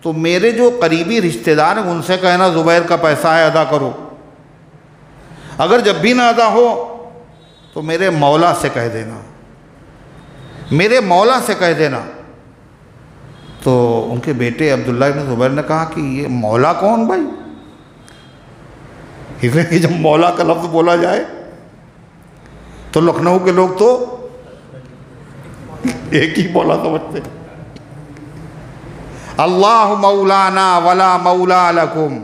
تو میرے جو قریبی رشتہ دار ہیں ان سے کہنا زبیر کا پیسہ ہے ادا کرو. اگر جب بھی نہ ادا ہو تو میرے مولا سے کہہ دینا، میرے مولا سے کہہ دینا. تو ان کے بیٹے عبداللہ ابن زبیر نے کہا کہ یہ مولا کون بھائی؟ اس لیے جب مولا کا لفظ بولا جائے تو لکھنؤ کے لوگ تو ایک ہی مولا سمجھتے. اللہ مولانا ولا مولا لکم.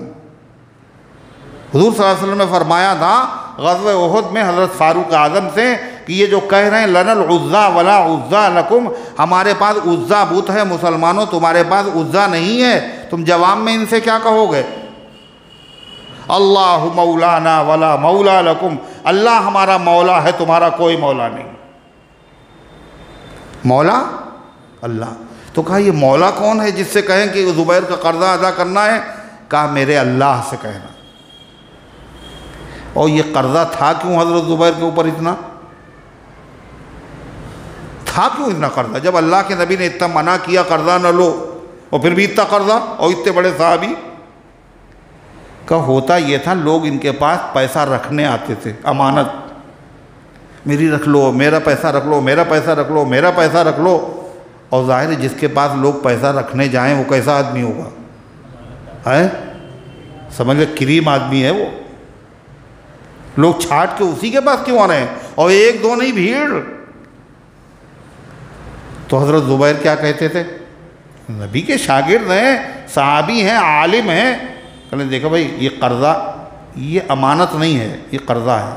حضور صلی اللہ علیہ وسلم نے فرمایا تھا غزوہ احد میں حضرت فاروق اعظم سے کہ یہ جو کہہ رہے ہیں لنا العزا ولا عزا لکم، ہمارے پاس عزا بت ہے مسلمانوں، تمہارے پاس عزا نہیں ہے، تم جواب میں ان سے کیا کہو گے؟ اللہ مولانا ولا مولا لکم، اللہ ہمارا مولا ہے، تمہارا کوئی مولا نہیں. مولا اللہ. تو کہا یہ مولا کون ہے جس سے کہیں کہ زبیر کا قرضہ ادا کرنا ہے؟ کہا میرے اللہ سے کہنا. اور یہ قرضہ تھا کیوں حضرت زبیر کے اوپر اتنا؟ تھا کیوں اتنا قرضہ؟ جب اللہ کے نبی نے اتنا منع کیا قرضہ نہ لو اور پھر بھی اتنا قرضہ، اور اتنے بڑے صحابی کا ہوتا یہ تھا لوگ ان کے پاس پیسہ رکھنے آتے تھے، امانت، میری رکھ لو، میرا پیسہ رکھ لو، میرا پیسہ رکھ لو، میرا پیسہ رکھ لو. اور ظاہر ہے جس کے پاس لوگ پیسہ رکھنے جائیں وہ کیسا آدمی ہوگا؟ سمجھ لیں کریم آدمی ہے وہ. لوگ چھاٹ کے اسی کے پاس کیوں آ رہے ہیں؟ اور ایک دو نہیں، بھیڑ. تو حضرت زبیر کیا کہتے تھے؟ نبی کے شاگرد ہیں، صحابی ہیں، عالم ہیں. کہنے دیکھو بھائی یہ قرضہ، یہ امانت نہیں ہے، یہ قرضہ ہے.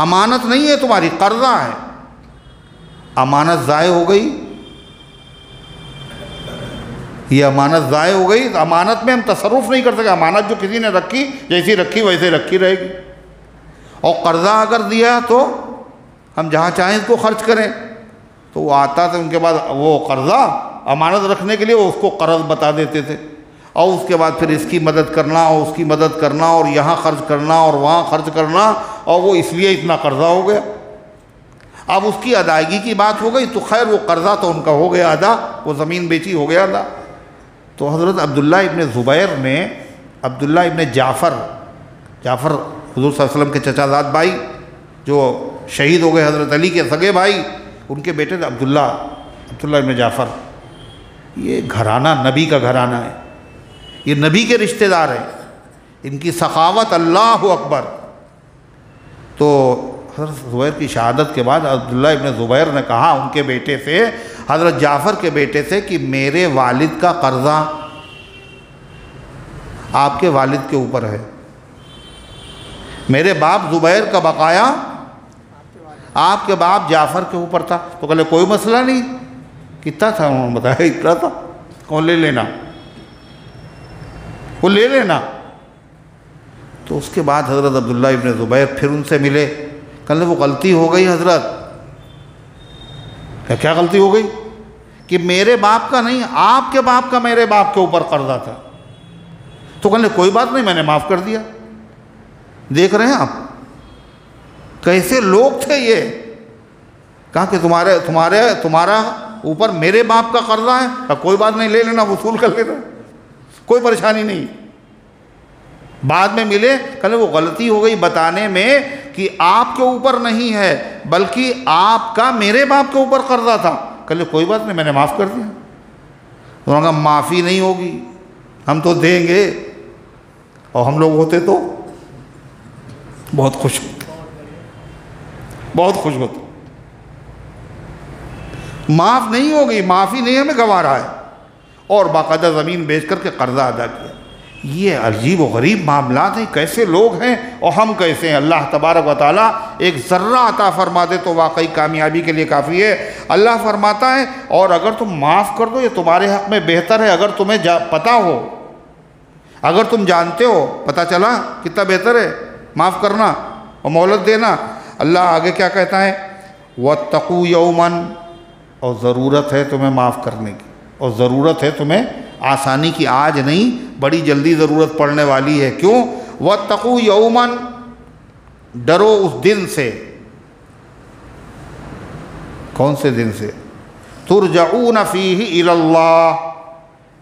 امانت نہیں ہے تمہاری، قرضہ ہے. امانت ضائع ہو گئی، یہ امانت ضائع ہو گئی. امانت میں ہم تصرف نہیں کر سکتے. امانت جو کسی نے رکھی جیسی رکھی ویسے رکھی رہے گی. اور قرضہ اگر دیا تو ہم جہاں چاہیں اس کو خرچ کریں. تو وہ آتا تھا ان کے بعد وہ قرضہ امانت رکھنے کے لیے وہ اس کو قرض بتا دیتے تھے، اور اس کے بعد پھر اس کی مدد کرنا اور اس کی مدد کرنا اور یہاں خرچ کرنا اور وہاں خرچ کرنا، اور وہ اس لیے اتنا قرضہ ہو گیا. اب اس کی ادائیگی کی بات ہو گئی تو خیر وہ قرضہ تو ان کا ہو گیا ادا، وہ زمین بیچی ہو گیا ادا. تو حضرت عبداللہ ابن زبیر نے، عبداللہ ابن جعفر حضور صلی اللہ علیہ وسلم کے چچا زاد بھائی جو شہید ہو گئے حضرت علی کے سگے بھائی، ان کے بیٹے تھے عبداللہ ابن جعفر. یہ گھرانہ نبی کا گھرانہ ہے، یہ نبی کے رشتہ دار ہیں، ان کی سخاوت اللہ اکبر. تو حضرت زبیر کی شہادت کے بعد عبداللہ ابن زبیر نے کہا ان کے بیٹے سے، حضرت جعفر کے بیٹے سے، کہ میرے والد کا قرضہ آپ کے والد کے اوپر ہے، میرے باپ زبیر کا بقایا آپ کے باپ جعفر کے اوپر تھا. تو کہلے کوئی مسئلہ نہیں. کتنا تھا انہوں نے بتایا؟ اتنا تھا. کون لے لینا، وہ لے لینا. تو اس کے بعد حضرت عبداللہ ابن زبیر پھر ان سے ملے. کہنے وہ غلطی ہو گئی حضرت. کیا غلطی ہو گئی؟ کہ میرے باپ کا نہیں، آپ کے باپ کا میرے باپ کے اوپر قرضہ تھا. تو کہنے کوئی بات نہیں، میں نے معاف کر دیا. دیکھ رہے ہیں آپ کیسے لوگ تھے یہ. کہا کہ تمہارا اوپر میرے باپ کا قرضہ ہے، کوئی بات نہیں، لے لینا، وصول کر لینا، کوئی پریشانی نہیں. بعد میں ملے، کہنے وہ غلطی ہو گئی بتانے میں کہ آپ کے اوپر نہیں ہے بلکہ آپ کا میرے باپ کے اوپر قرضہ تھا. کہنے کوئی بات نہیں، میں نے معاف کر دیا. انہوں نے کہا معافی نہیں ہوگی، ہم تو دیں گے. اور ہم لوگ ہوتے تو بہت خوش ہوتے، بہت خوش ہوتے. معاف نہیں ہوگی، معافی نہیں ہمیں گوارا ہے. اور باقاعدہ زمین بیچ کر کے قرضہ ادا کیا. یہ عجیب و غریب معاملات ہیں. کیسے لوگ ہیں اور ہم کیسے ہیں. اللہ تبارک و تعالیٰ ایک ذرہ عطا فرما دے تو واقعی کامیابی کے لیے کافی ہے. اللہ فرماتا ہے اور اگر تم معاف کر دو یہ تمہارے حق میں بہتر ہے. اگر تمہیں پتہ ہو، اگر تم جانتے ہو، پتہ چلا کتنا بہتر ہے معاف کرنا اور مہلت دینا. اللہ آگے کیا کہتا ہے؟ وَاتَّقُوا يَوْمًا، اور ضرورت ہے تمہیں معاف کرنے کی، اور ضرورت ہے تمہیں آسانی کی. آج نہیں، بڑی جلدی ضرورت پڑنے والی ہے. کیوں؟ وَاتَّقُوا يَوْمًا، ڈرو اس دن سے. کون سے دن سے؟ تُرْجَعُونَ فِيهِ إِلَى اللَّهِ،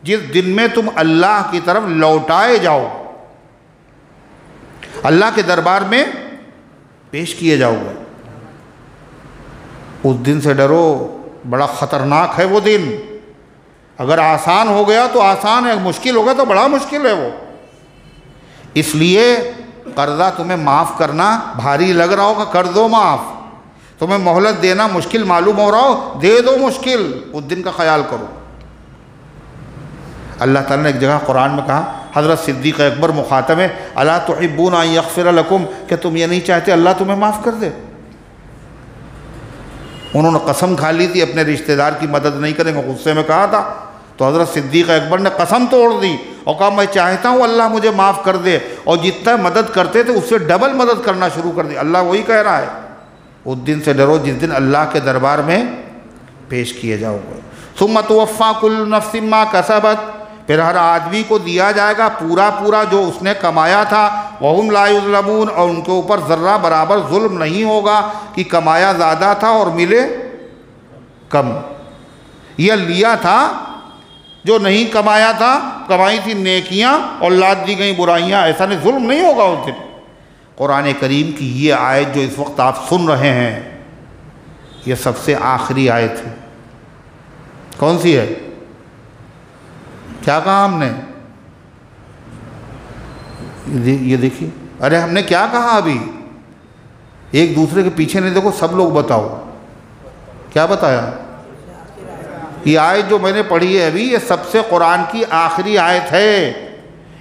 جس دن میں تم اللہ کی طرف لوٹائے جاؤ، اللہ کے دربار میں پیش کیے جاؤ گے. اس دن سے ڈرو، بڑا خطرناک ہے وہ دن. اگر آسان ہو گیا تو آسان ہے، مشکل ہوگا تو بڑا مشکل ہے وہ. اس لیے قرضہ تمہیں معاف کرنا بھاری لگ رہا ہوگا، کر دو معاف. تمہیں مہلت دینا مشکل معلوم ہو رہا ہو، دے دو مشکل. اس دن کا خیال کرو. اللہ تعالیٰ نے ایک جگہ قرآن میں کہا، حضرت صدیق اکبر مخاطب ہے، الا تحبون ان یغفر لکم، کہ تم یہ نہیں چاہتے اللہ تمہیں معاف کر دے. انہوں نے قسم کھا لی تھی اپنے رشتہ دار کی مدد نہیں کریں گے، غصے میں کہا تھا. تو حضرت صدیق اکبر نے قسم توڑ دی اور کہا میں چاہتا ہوں اللہ مجھے معاف کر دے. اور جتنا مدد کرتے تھے اس سے ڈبل مدد کرنا شروع کر دی. اللہ وہی کہہ رہا ہے، اس دن سے ڈرو جس دن اللہ کے دربار میں پیش کیے جاؤ گے. ثم توفی کل نفس ما کسبت، پھر ہر آدمی کو دیا جائے گا پورا جو اس نے کمایا تھا. وَهُمْ لَا يُظْلَمُونَ، اور ان کے اوپر ذرہ برابر ظلم نہیں ہوگا کہ کمایا زیادہ تھا اور ملے کم، یا لیا تھا جو نہیں کمایا تھا، کمائی تھی نیکیاں اور لاد دی گئیں برائیاں. ایسا نہیں، ظلم نہیں ہوگا اس دن. قرآن کریم کی یہ آیت جو اس وقت آپ سن رہے ہیں، یہ سب سے آخری آیت ہے. کون سی ہے؟ کیا کہا ہم نے؟ یہ دیکھیے، ارے ہم نے کیا کہا ابھی؟ ایک دوسرے کے پیچھے نہیں دیکھو، سب لوگ بتاؤ کیا بتایا. یہ آیت جو میں نے پڑھی ہے ابھی، یہ سب سے قرآن کی آخری آیت ہے.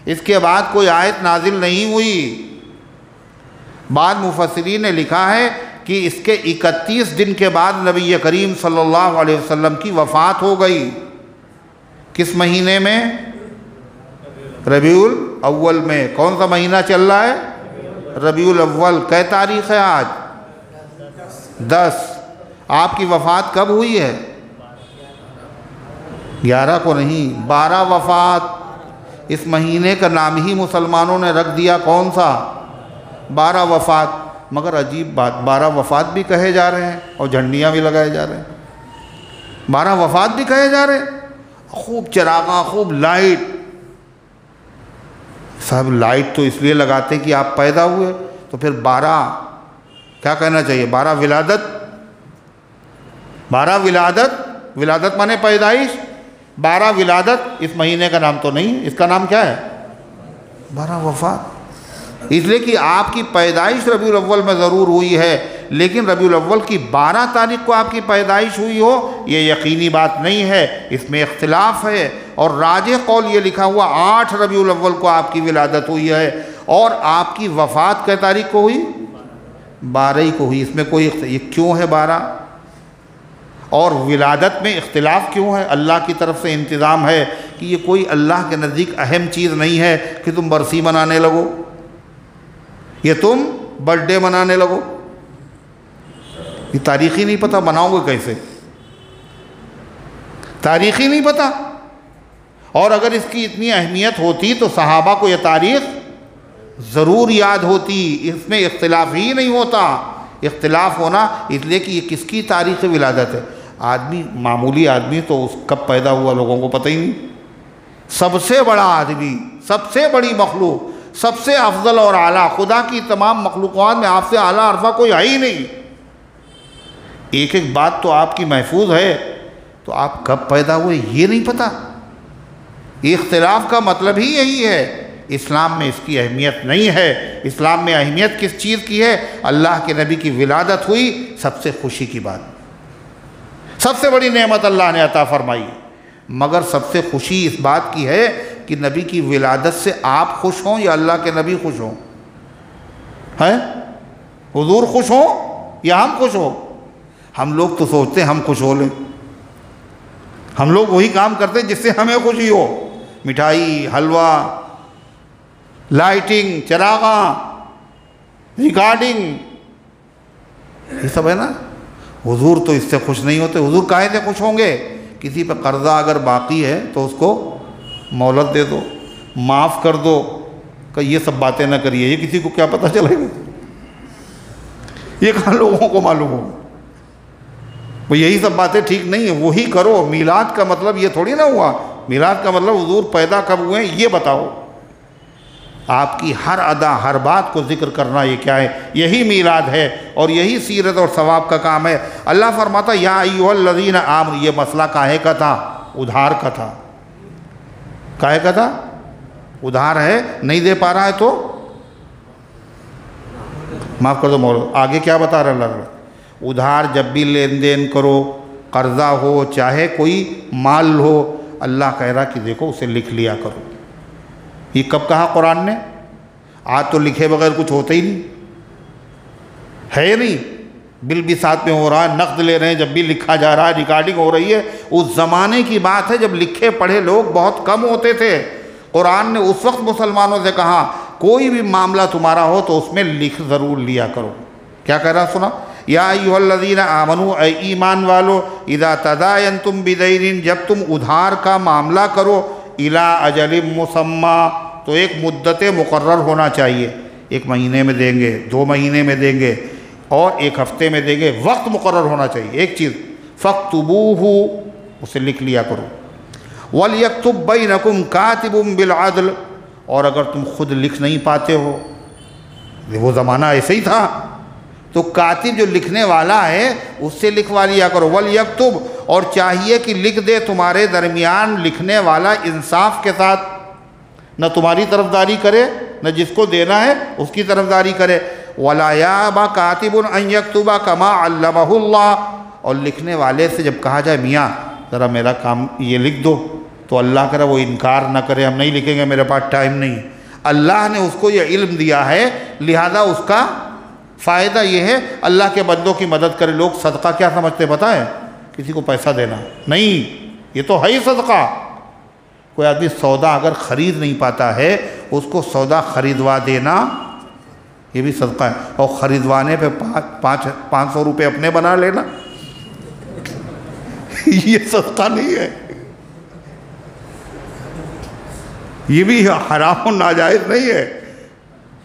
اس کے بعد کوئی آیت نازل نہیں ہوئی. بعض مفسرین نے لکھا ہے کہ اس کے 31 دن کے بعد نبی کریم صلی اللہ علیہ وسلم کی وفات ہو گئی. کس مہینے میں؟ ربیع الاول میں. کون سا مہینہ چل رہا ہے؟ ربیع الاول. کئے تاریخ ہے آج؟ 10. آپ کی وفات کب ہوئی ہے؟ 11 کو نہیں، 12 وفات. اس مہینے کا نام ہی مسلمانوں نے رکھ دیا کون سا؟ 12 وفات. مگر عجیب بات، 12 وفات بھی کہے جا رہے ہیں اور جھنڈیاں بھی لگائے جا رہے ہیں. 12 وفات بھی کہے جا رہے ہیں. خوب چراغاں، خوب لائٹ. صاحب لائٹ تو اس لیے لگاتے ہیں کہ آپ پیدا ہوئے، تو پھر 12 کیا کہنا چاہیے؟ 12 ولادت، 12 ولادت مانے پیدائش، 12 ولادت اس مہینے کا نام تو نہیں، اس کا نام کیا ہے؟ 12 وفات۔ اس لیے کہ آپ کی پیدائش ربیع الاول میں ضرور ہوئی ہے، لیکن ربیع الاول کی 12 تاریخ کو آپ کی پیدائش ہوئی ہو یہ یقینی بات نہیں ہے، اس میں اختلاف ہے، اور راجح قول یہ لکھا ہوا 8 ربیع الاول کو آپ کی ولادت ہوئی ہے، اور آپ کی وفات کیا تاریخ کو ہوئی؟ 12 ہی کو ہوئی۔ اس میں کوئی یہ کیوں ہے 12؟ اور ولادت میں اختلاف کیوں ہے؟ اللہ کی طرف سے انتظام ہے کہ یہ کوئی اللہ کے نزدیک اہم چیز نہیں ہے کہ تم برسی منانے لگو، یہ تم برتھ ڈے منانے لگو، یہ تاریخی نہیں پتہ، مناؤ گے کیسے؟ تاریخی نہیں پتہ۔ اور اگر اس کی اتنی اہمیت ہوتی تو صحابہ کو یہ تاریخ ضرور یاد ہوتی، اس میں اختلاف ہی نہیں ہوتا۔ اختلاف ہونا اس لیے کہ یہ کس کی تاریخ ولادت ہے؟ آدمی، معمولی آدمی تو اس کب پیدا ہوا لوگوں کو پتہ ہی نہیں۔ سب سے بڑا آدمی، سب سے بڑی مخلوق، سب سے افضل اور اعلیٰ، خدا کی تمام مخلوقات میں آپ سے اعلیٰ عرفہ کوئی ہے ہی نہیں، ایک ایک بات تو آپ کی محفوظ ہے، تو آپ کب پیدا ہوئے یہ نہیں پتہ۔ اختلاف کا مطلب ہی یہی ہے۔ اسلام میں اس کی اہمیت نہیں ہے۔ اسلام میں اہمیت کس چیز کی ہے؟ اللہ کے نبی کی ولادت ہوئی، سب سے خوشی کی بات، سب سے بڑی نعمت اللہ نے عطا فرمائی، مگر سب سے خوشی اس بات کی ہے کہ نبی کی ولادت سے آپ خوش ہوں یا اللہ کے نبی خوش ہوں؟ ہیں؟ حضور خوش ہوں یا ہم خوش ہوں؟ ہم لوگ تو سوچتے ہیں ہم خوش ہو لیں، ہم لوگ وہی کام کرتے ہیں جس سے ہمیں خوشی ہو، مٹھائی، حلوہ، لائٹنگ، چراغاں، ریکارڈنگ، یہ سب ہے نا۔ حضور تو اس سے خوش نہیں ہوتے۔ حضور کاہے سے خوش ہوں گے؟ کسی پہ قرضہ اگر باقی ہے تو اس کو مہلت دے دو، معاف کر دو، کہ یہ سب باتیں نہ کریے، یہ کسی کو کیا پتہ چلے گا؟ یہ کہاں لوگوں کو معلوم ہو؟ وہ یہی سب باتیں ٹھیک نہیں ہیں، وہی کرو۔ میلاد کا مطلب یہ تھوڑی نہ ہوا، میلاد کا مطلب حضور پیدا کب ہوئے ہیں یہ بتاؤ۔ آپ کی ہر ادا، ہر بات کو ذکر کرنا، یہ کیا ہے؟ یہی میلاد ہے، اور یہی سیرت اور ثواب کا کام ہے۔ اللہ فرماتا یا ایھا الذین آمنوا، یہ مسئلہ کاہے کا تھا؟ ادھار کا تھا۔ کاہے کا تھا؟ ادھار ہے، نہیں دے پا رہا ہے تو معاف کر دو مولا۔ آگے کیا بتا رہا اللہ؟ ادھار جب بھی لین دین کرو، قرضہ ہو چاہے کوئی مال ہو، اللہ کہہ رہا کہ دیکھو اسے لکھ لیا کرو۔ یہ کب کہا قرآن نے؟ آج تو لکھے بغیر کچھ ہوتا ہی نہیں ہے، نہیں بل بھی ساتھ میں ہو رہا ہے، نقد لے رہے ہیں جب بھی لکھا جا رہا ہے، ریکارڈنگ ہو رہی ہے۔ اس زمانے کی بات ہے جب لکھے پڑھے لوگ بہت کم ہوتے تھے۔ قرآن نے اس وقت مسلمانوں سے کہا کوئی بھی معاملہ تمہارا ہو تو اس میں لکھ ضرور لیا کرو۔ کیا کہہ رہا سنا؟ یا ایھا الذین آمنوا، اے ایمان والو، اذا تداینتم بدین، جب تم ادھار کا معاملہ کرو، الی اجل مسمی، تو ایک مدت مقرر ہونا چاہیے، 1 مہینے میں دیں گے، 2 مہینے میں دیں گے، اور 1 ہفتے میں دیں گے، وقت مقرر ہونا چاہیے۔ ایک چیز فاکتبوہ، اسے لکھ لیا کرو۔ وَلْيَكْتُبْ بَيْنَكُمْ كَاتِبٌ بِالْعَدْلِ، اور اگر تم خود لکھ نہیں پاتے ہو، وہ زمانہ ایسے ہی تھا، تو کاتب جو لکھنے والا ہے اس سے لکھوا لیا کرو۔ وَلْيَكْتُبْ، اور چاہیے کہ لکھ دے تمہارے درمیان لکھنے والا انصاف کے ساتھ، نہ تمہاری طرفداری کرے نہ جس کو دینا ہے اس کی طرفداری کرے۔ وَلَا يَأْبَ كَاتِبٌ أَن يَكْتُبَ كَمَا عَلَّمَهُ اللَّهُ، اور لکھنے والے سے جب کہا جائے میاں ذرا میرا کام یہ لکھ دو، تو اللہ کرے وہ انکار نہ کرے، ہم نہیں لکھیں گے، میرے پاس ٹائم نہیں ہے۔ اللہ نے اس کو یہ علم دیا ہے، لہذا اس کا فائدہ یہ ہے اللہ کے بندوں کی مدد کرے۔ لوگ صدقہ کیا سمجھتے پتہ ہے؟ کسی کو پیسہ دینا نہیں، یہ تو ہے ہی صدقہ۔ کوئی آدمی سودا اگر خرید نہیں پاتا ہے، اس کو سودا خریدوا دینا، یہ بھی صدقہ ہے۔ اور خریدوانے پہ 500 روپے اپنے بنا لینا، یہ صدقہ نہیں ہے، یہ بھی حرام و ناجائز نہیں ہے۔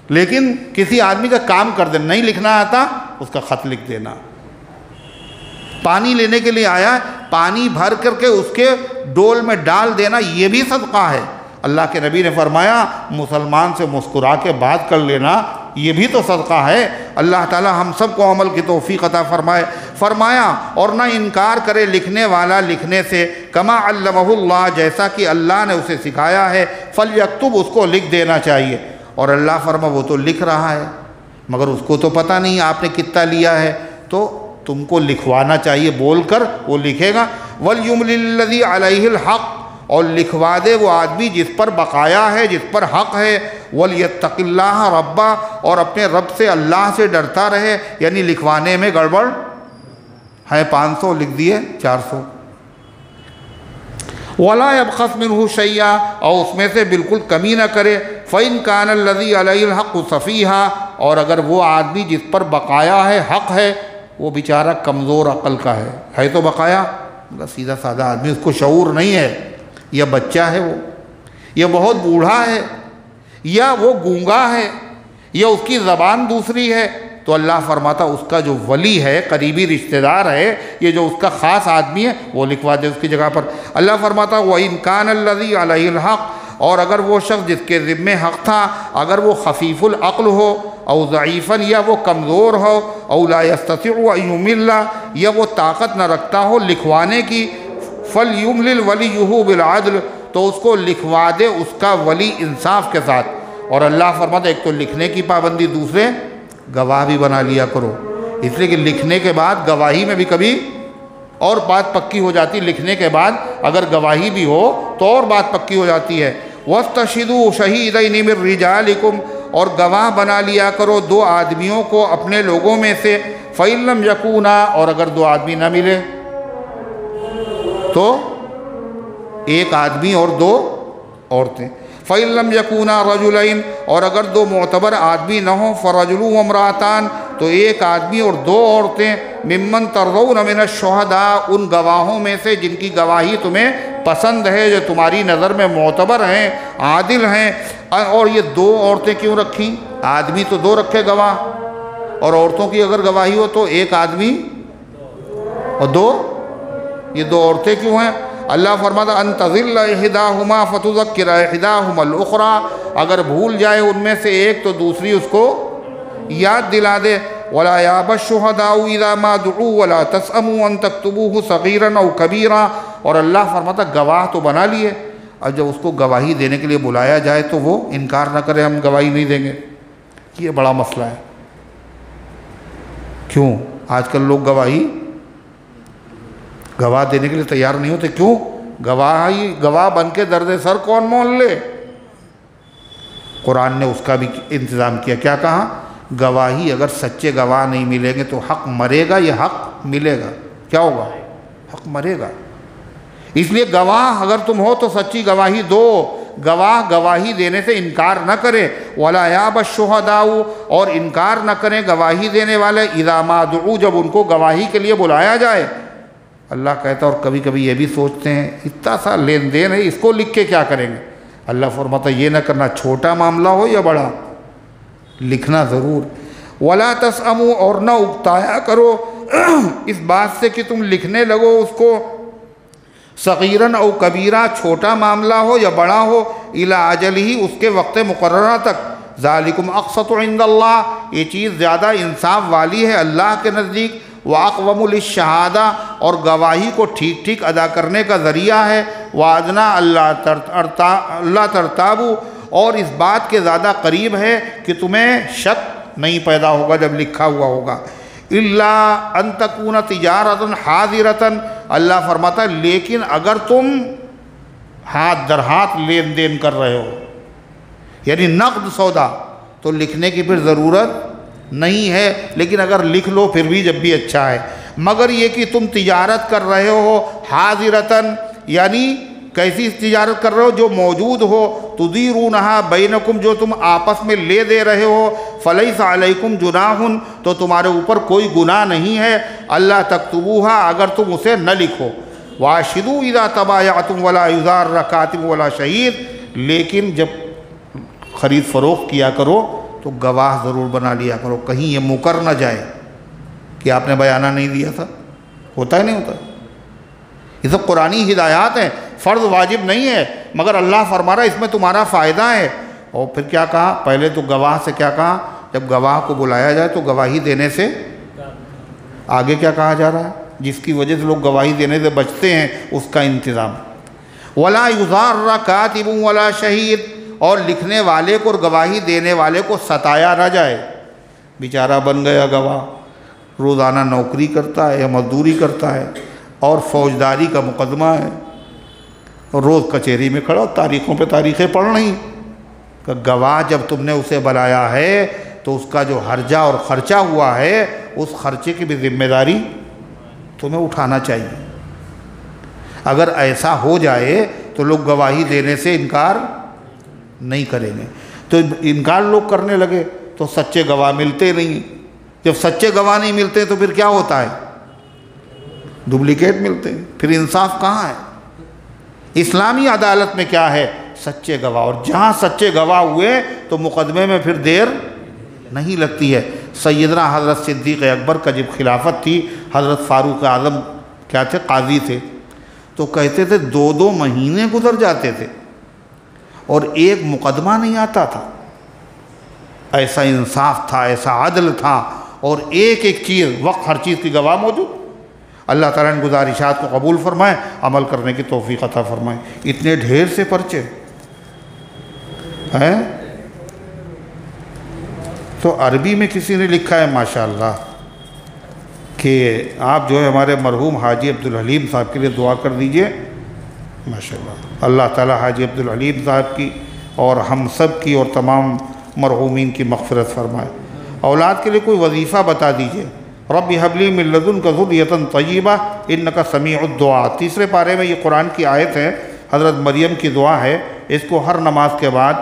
لیکن کسی آدمی کا کام کر دینا، نہیں لکھنا آتا اس کا خط لکھ دینا۔ پانی لینے کے لیے آیا، پانی بھر کر کے اس کے ڈول میں ڈال دینا، یہ بھی صدقہ ہے۔ اللہ کے نبی نے فرمایا مسلمان سے مسکرا کے بات کر لینا، یہ بھی تو صدقہ ہے۔ اللہ تعالی ہم سب کو عمل کی توفیق عطا فرمائے۔ فرمایا اور نہ انکار کرے لکھنے والا لکھنے سے، کما علمہ اللہ، جیسا کہ اللہ نے اسے سکھایا ہے، فلیکتب، اس کو لکھ دینا چاہیے۔ اور اللہ فرما وہ تو لکھ رہا ہے مگر اس کو تو پتہ نہیں آپ نے کتنا لیا ہے، تو تم کو لکھوانا چاہیے، بول کر وہ لکھے گا۔ وَلْيُمْلِلْ الَّذِي عَلَيْهِ الْحَقُّ، اور لکھوا دے وہ آدمی جس پر بقایا ہے، جس پر حق ہے۔ وَلْيَتَّقِ اللَّهَ رَبَّهُ، اور اپنے رب سے، اللہ سے ڈرتا رہے، یعنی لکھوانے میں گڑبڑ ہے، 500 لکھ دیے 400۔ وَلَا يَبْخَسْ مِنْهُ شَيْئًا، اور اس میں سے بالکل کمی نہ کرے۔ فَإِنْ كَانَ الَّذِي عَلَيْهِ الْحَقُّ سَفِيهًا، اور اگر وہ آدمی جس پر بقایا ہے، حق ہے، وہ بیچارہ کمزور عقل کا ہے تو بقایا، سیدھا سادہ آدمی، اس کو شعور نہیں ہے، یا بچہ ہے وہ، یا بہت بوڑھا ہے، یا وہ گونگا ہے، یا اس کی زبان دوسری ہے، تو اللہ فرماتا اس کا جو ولی ہے، قریبی رشتہ دار ہے، یہ جو اس کا خاص آدمی ہے، وہ لکھوا دے اس کی جگہ پر۔ اللہ فرماتا وَإِنْ كَانَ الَّذِي عَلَيْهِ الْحَقُّ، اور اگر وہ شخص جس کے ذمے حق تھا، اگر وہ خفیف العقل ہو، او ضعیفاً، یا وہ کمزور ہو، او لا يستطيع ان يمل، یا وہ طاقت نہ رکھتا ہو لکھوانے کی، فَلْيُمْلِلْ وَلِيُّهُ بِالْعَدْلِ، تو اس کو لکھوا دے اس کا ولی انصاف کے ساتھ۔ اور اللہ فرماتا ایک تو لکھنے کی پابندی، دوسرے گواہ بھی بنا لیا کرو، اس لیے کہ لکھنے کے بعد گواہی میں بھی کبھی اور بات پکی ہو جاتی، لکھنے کے بعد اگر گواہی بھی ہو تو اور بات پکی ہو جاتی ہے۔ وَاسْتَشْهِدُوا شَهِيدَيْنِ مِن رِجَالِكُمْ، اور گواہ بنا لیا کرو 2 آدمیوں کو اپنے لوگوں میں سے، فَإِن لَّمْ يَكُونَا، اور اگر 2 آدمی نہ ملے تو 1 آدمی اور 2 عورتیں۔ فَإِن لَّمْ يَكُونَا رَجُلَيْنِ، اور اگر 2 معتبر آدمی نہ ہوں، فَرَجُلٌ وَامْرَأَتَانِ، تو 1 آدمی اور 2 عورتیں، ممن ترضون من الشہداء، ان گواہوں میں سے جن کی گواہی تمہیں پسند ہے، جو تمہاری نظر میں معتبر ہیں، عادل ہیں۔ اور یہ 2 عورتیں کیوں رکھیں؟ آدمی تو 2 رکھے گواہ، اور عورتوں کی اگر گواہی ہو تو 1 آدمی اور 2، یہ 2 عورتیں کیوں ہیں؟ اللہ فرماتا ان تضل احداہما فتذکر احداہما الاخری، اگر بھول جائے ان میں سے ایک تو دوسری اس کو یاد دلا دے۔ ولا یاب الشہداء اذا ما دعوا ولا تسأموا ان تکتبوه صغیرا او کبیرا، اور اللہ فرماتا گواہ تو بنا لیے، اب جب اس کو گواہی دینے کے لیے بلایا جائے تو وہ انکار نہ کرے، ہم گواہی نہیں دیں گے۔ یہ بڑا مسئلہ ہے۔ کیوں آج کل لوگ گواہ دینے کے لیے تیار نہیں ہوتے؟ کیوں؟ گواہ بن کے درد سر کون مول لے؟ قرآن نے اس کا بھی انتظام کیا، کیا کہا؟ گواہی اگر سچے گواہ نہیں ملیں گے تو حق مرے گا یا حق ملے گا؟ کیا ہوگا؟ حق مرے گا۔ اس لیے گواہ اگر تم ہو تو سچی گواہی دو، گواہی دینے سے انکار نہ کرے۔ وَلَا يَأْبَ الشُّهَدَاءُ، اور انکار نہ کریں گواہی دینے والے، اِذَا مَا دُعُوا، جب ان کو گواہی کے لیے بلایا جائے۔ اللہ کہتا ہے، اور کبھی کبھی یہ بھی سوچتے ہیں اتنا سا لین دین ہے، اس کو لکھ کے کیا کریں گے؟ اللہ فرماتا یہ نہ کرنا، چھوٹا معاملہ ہو یا بڑا، لکھنا ضرور۔ وَلَا تَسْأَمُوا، اور نہ اکتایا کرو اس بات سے کہ تم لکھنے لگو اس کو، صغیراً او کبیرہ، چھوٹا معاملہ ہو یا بڑا ہو، الی اجلہ، اس کے وقت مقررہ تک۔ ذالکم اقسط عند اللہ، یہ چیز زیادہ انصاف والی ہے اللہ کے نزدیک۔ واقوم للشہادہ، اور گواہی کو ٹھیک ٹھیک ادا کرنے کا ذریعہ ہے۔ وادنا اللہ ترتابو، اور اس بات کے زیادہ قریب ہے کہ تمہیں شک نہیں پیدا ہوگا جب لکھا ہوا ہوگا۔ الا ان تکون تجارتا حاضرتا، اللہ فرماتا ہے لیکن اگر تم ہاتھ در ہاتھ لین دین کر رہے ہو، یعنی نقد سودا، تو لکھنے کی پھر ضرورت نہیں ہے، لیکن اگر لکھ لو پھر بھی جب بھی اچھا ہے۔ مگر یہ کہ تم تجارت کر رہے ہو حاضرتاً، یعنی کیسی تجارت کر رہے ہو؟ جو موجود ہو، تدیرونہا بینکم، جو تم آپس میں لے دے رہے ہو، فلیس علیکم جناح، تو تمہارے اوپر کوئی گناہ نہیں ہے، اللہ تکتبوہا، اگر تم اسے نہ لکھو۔ واشہدوا اذا تبایعتم ولا یضار کاتب ولا شہید، لیکن جب خرید فروخت کیا کرو تو گواہ ضرور بنا لیا کرو، کہیں یہ مکر نہ جائے کہ آپ نے بیانہ نہیں دیا تھا۔ ہوتا ہے نہیں ہوتا؟ یہ سب قرآنی ہدایات ہیں، فرض واجب نہیں ہے، مگر اللہ فرما رہا ہے اس میں تمہارا فائدہ ہے۔ اور پھر کیا کہا؟ پہلے تو گواہ سے کیا کہا؟ جب گواہ کو بلایا جائے تو گواہی دینے سے آگے کیا کہا جا رہا ہے؟ جس کی وجہ سے لوگ گواہی دینے سے بچتے ہیں اس کا انتظام۔ وَلَا يُضَارَّ كَاتِبٌ وَلَا شَهِيدٌ، اور لکھنے والے کو اور گواہی دینے والے کو ستایا نہ جائے۔ بیچارہ بن گیا گواہ، روزانہ نوکری کرتا ہے یا مزدوری کرتا ہے اور فوجداری کا مقدمہ ہے، روز کچہری میں کھڑا تاریخوں پہ تاریخیں پڑھ رہی کہ گواہ جب تم نے اسے بلایا ہے تو اس کا جو حرجہ اور خرچہ ہوا ہے اس خرچے کی بھی ذمہ داری تمہیں اٹھانا چاہیے۔ اگر ایسا ہو جائے تو لوگ گواہی دینے سے انکار نہیں کریں گے۔ تو انکار لوگ کرنے لگے تو سچے گواہ ملتے نہیں، جب سچے گواہ نہیں ملتے تو پھر کیا ہوتا ہے؟ ڈپلیکیٹ ملتے ہیں، پھر انصاف کہاں ہے؟ اسلامی عدالت میں کیا ہے؟ سچے گواہ، اور جہاں سچے گواہ ہوئے تو مقدمے میں پھر دیر نہیں لگتی ہے۔ سیدنا حضرت صدیق اکبر کا جب خلافت تھی، حضرت فاروق اعظم کیا تھے؟ قاضی تھے، تو کہتے تھے 2 مہینے گزر جاتے تھے اور ایک مقدمہ نہیں آتا تھا۔ ایسا انصاف تھا، ایسا عدل تھا، اور ایک ایک چیز وقت ہر چیز کی گواہ موجود۔ اللہ تعالیٰ نے گزارشات کو قبول فرمائے، عمل کرنے کی توفیق عطا فرمائے۔ اتنے ڈھیر سے پرچے ہیں۔ تو عربی میں کسی نے لکھا ہے ماشاءاللہ کہ آپ جو ہے ہمارے مرحوم حاجی عبدالحلیم صاحب کے لیے دعا کر دیجئے۔ ماشاءاللہ اللہ تعالیٰ حاجی عبدالحلیم صاحب کی اور ہم سب کی اور تمام مرحومین کی مغفرت فرمائے۔ اولاد کے لیے کوئی وظیفہ بتا دیجئے۔ رب هب لی من لدنک ذریۃ طیبہ انک سمیع الدعاء، 3 پارے میں یہ قرآن کی آیت ہے، حضرت مریم کی دعا ہے۔ اس کو ہر نماز کے بعد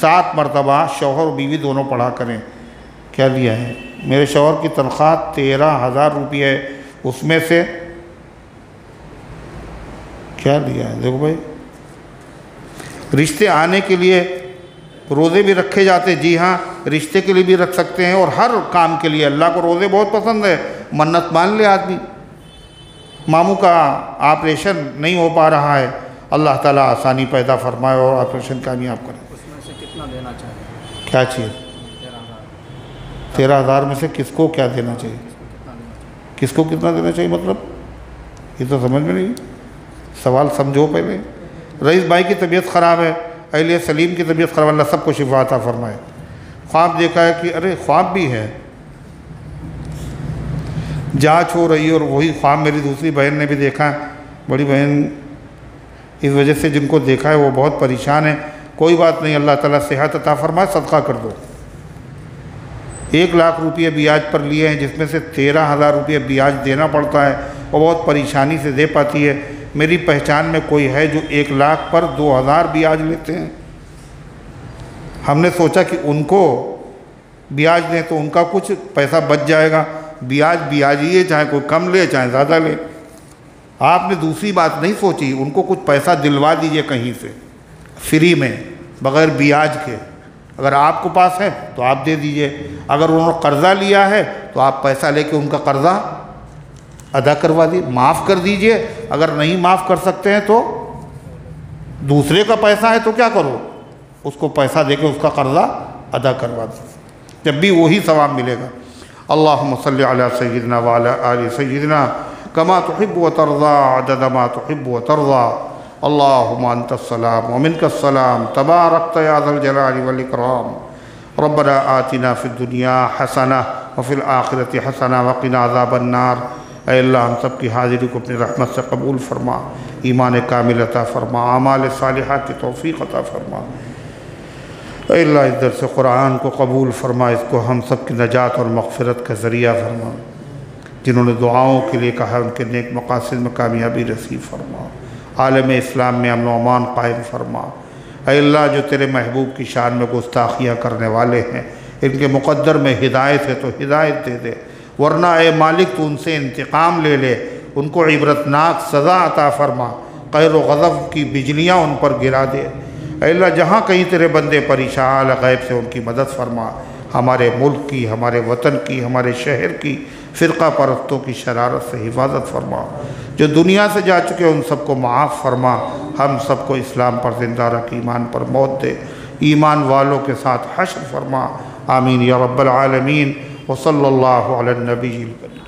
7 مرتبہ شوہر و بیوی دونوں پڑھا کریں۔ کیا دیا ہے؟ میرے شوہر کی تنخواہ 13,000 روپیہ ہے، اس میں سے کیا دیا ہے؟ دیکھو بھائی، رشتے آنے کے لیے روزے بھی رکھے جاتے، جی ہاں رشتے کے لیے بھی رکھ سکتے ہیں، اور ہر کام کے لیے اللہ کو روزے بہت پسند ہے۔ منت مان لے آدمی، ماموں کا آپریشن نہیں ہو پا رہا ہے، اللہ تعالیٰ آسانی پیدا فرمائے اور آپریشن کامیاب کرے۔ اس میں سے کتنا دینا چاہیے؟ کیا چیز؟ 13,000 میں سے کس کو کیا دینا چاہیے؟ کس کو کتنا دینا چاہیے مطلب؟ یہ تو سمجھ میں نہیں، سوال سمجھو پہلے۔ رئیس بھائی کی طبیعت خراب ہے، اہلیہ سلیم کی طبیعت خراب، اللہ سب کو شفا عطا فرمائے۔ خواب دیکھا ہے کہ ارے خواب بھی ہے، جانچ ہو رہی ہے، اور وہی خواب میری دوسری بہن نے بھی دیکھا ہے، بڑی بہن اس وجہ سے جن کو دیکھا ہے وہ بہت پریشان ہے۔ کوئی بات نہیں، اللہ تعالیٰ صحت عطا فرمائے، صدقہ کر دو۔ 1 لاکھ روپیہ بیاج پر لیے ہیں، جس میں سے 13,000 روپیہ بیاج دینا پڑتا ہے، وہ بہت پریشانی سے دے پاتی ہے۔ میری پہچان میں کوئی ہے جو 1 لاکھ پر 2,000 بیاج لیتے ہیں۔ ہم نے سوچا کہ ان کو بیاج دیں تو ان کا کچھ پیسہ بچ جائے گا۔ بیاج ہی ہے، چاہے کوئی کم لے چاہے زیادہ لے۔ آپ نے دوسری بات نہیں سوچی، ان کو کچھ پیسہ دلوا دیجئے کہیں سے، فری میں، بغیر بیاج کے۔ اگر آپ کو پاس ہے تو آپ دے دیجئے، اگر انہوں نے قرضہ لیا ہے تو آپ پیسہ لے کے ان کا قرضہ ادا کروا دیجئے، معاف کر دیجئے۔ اگر نہیں معاف کر سکتے ہیں تو دوسرے کا پیسہ ہے تو کیا کرو، اس کو پیسہ دے کے اس کا قرضہ ادا کروا دو، جب بھی وہی ثواب ملے گا۔ اللہم صلی علی سیدنا وعلی آل سیدنا کما تحب و ترضى عدد ما تحب و ترضى اللہم انت السلام ومنک السلام تبارکت یا ذا الجلال والاکرام ربنا آتنا فی الدنیا حسنہ وفی الآخرۃ حسنہ وقنا عذاب النار۔ اے اللہ ہم سب کی حاضری کو اپنی رحمت سے قبول فرما، ایمان کامل عطا فرما، اعمال صالحات کی توفیق عطا فرما۔ اے اللہ اس درس قرآن کو قبول فرما، اس کو ہم سب کی نجات اور مغفرت کا ذریعہ فرما۔ جنہوں نے دعاؤں کے لیے کہا ان کے نیک مقاصد میں کامیابی نصیب فرما، عالم اسلام میں امن و امان قائم فرما۔ اے اللہ جو تیرے محبوب کی شان میں گستاخیاں کرنے والے ہیں، ان کے مقدر میں ہدایت ہے تو ہدایت دے دے، ورنہ اے مالک تو ان سے انتقام لے لے، ان کو عبرتناک سزا عطا فرما، قہر و غضب کی بجلیاں ان پر گرا دے۔ اے اللہ جہاں کہیں تیرے بندے پریشان غیب سے ان کی مدد فرما، ہمارے ملک کی، ہمارے وطن کی، ہمارے شہر کی فرقہ پرستوں کی شرارت سے حفاظت فرما، جو دنیا سے جا چکے ان سب کو معاف فرما، ہم سب کو اسلام پر زندہ رکھ، ایمان پر موت دے، ایمان والوں کے ساتھ حشر فرما، آمین یا رب العالمین وصلی اللہ علی النبی الکریم۔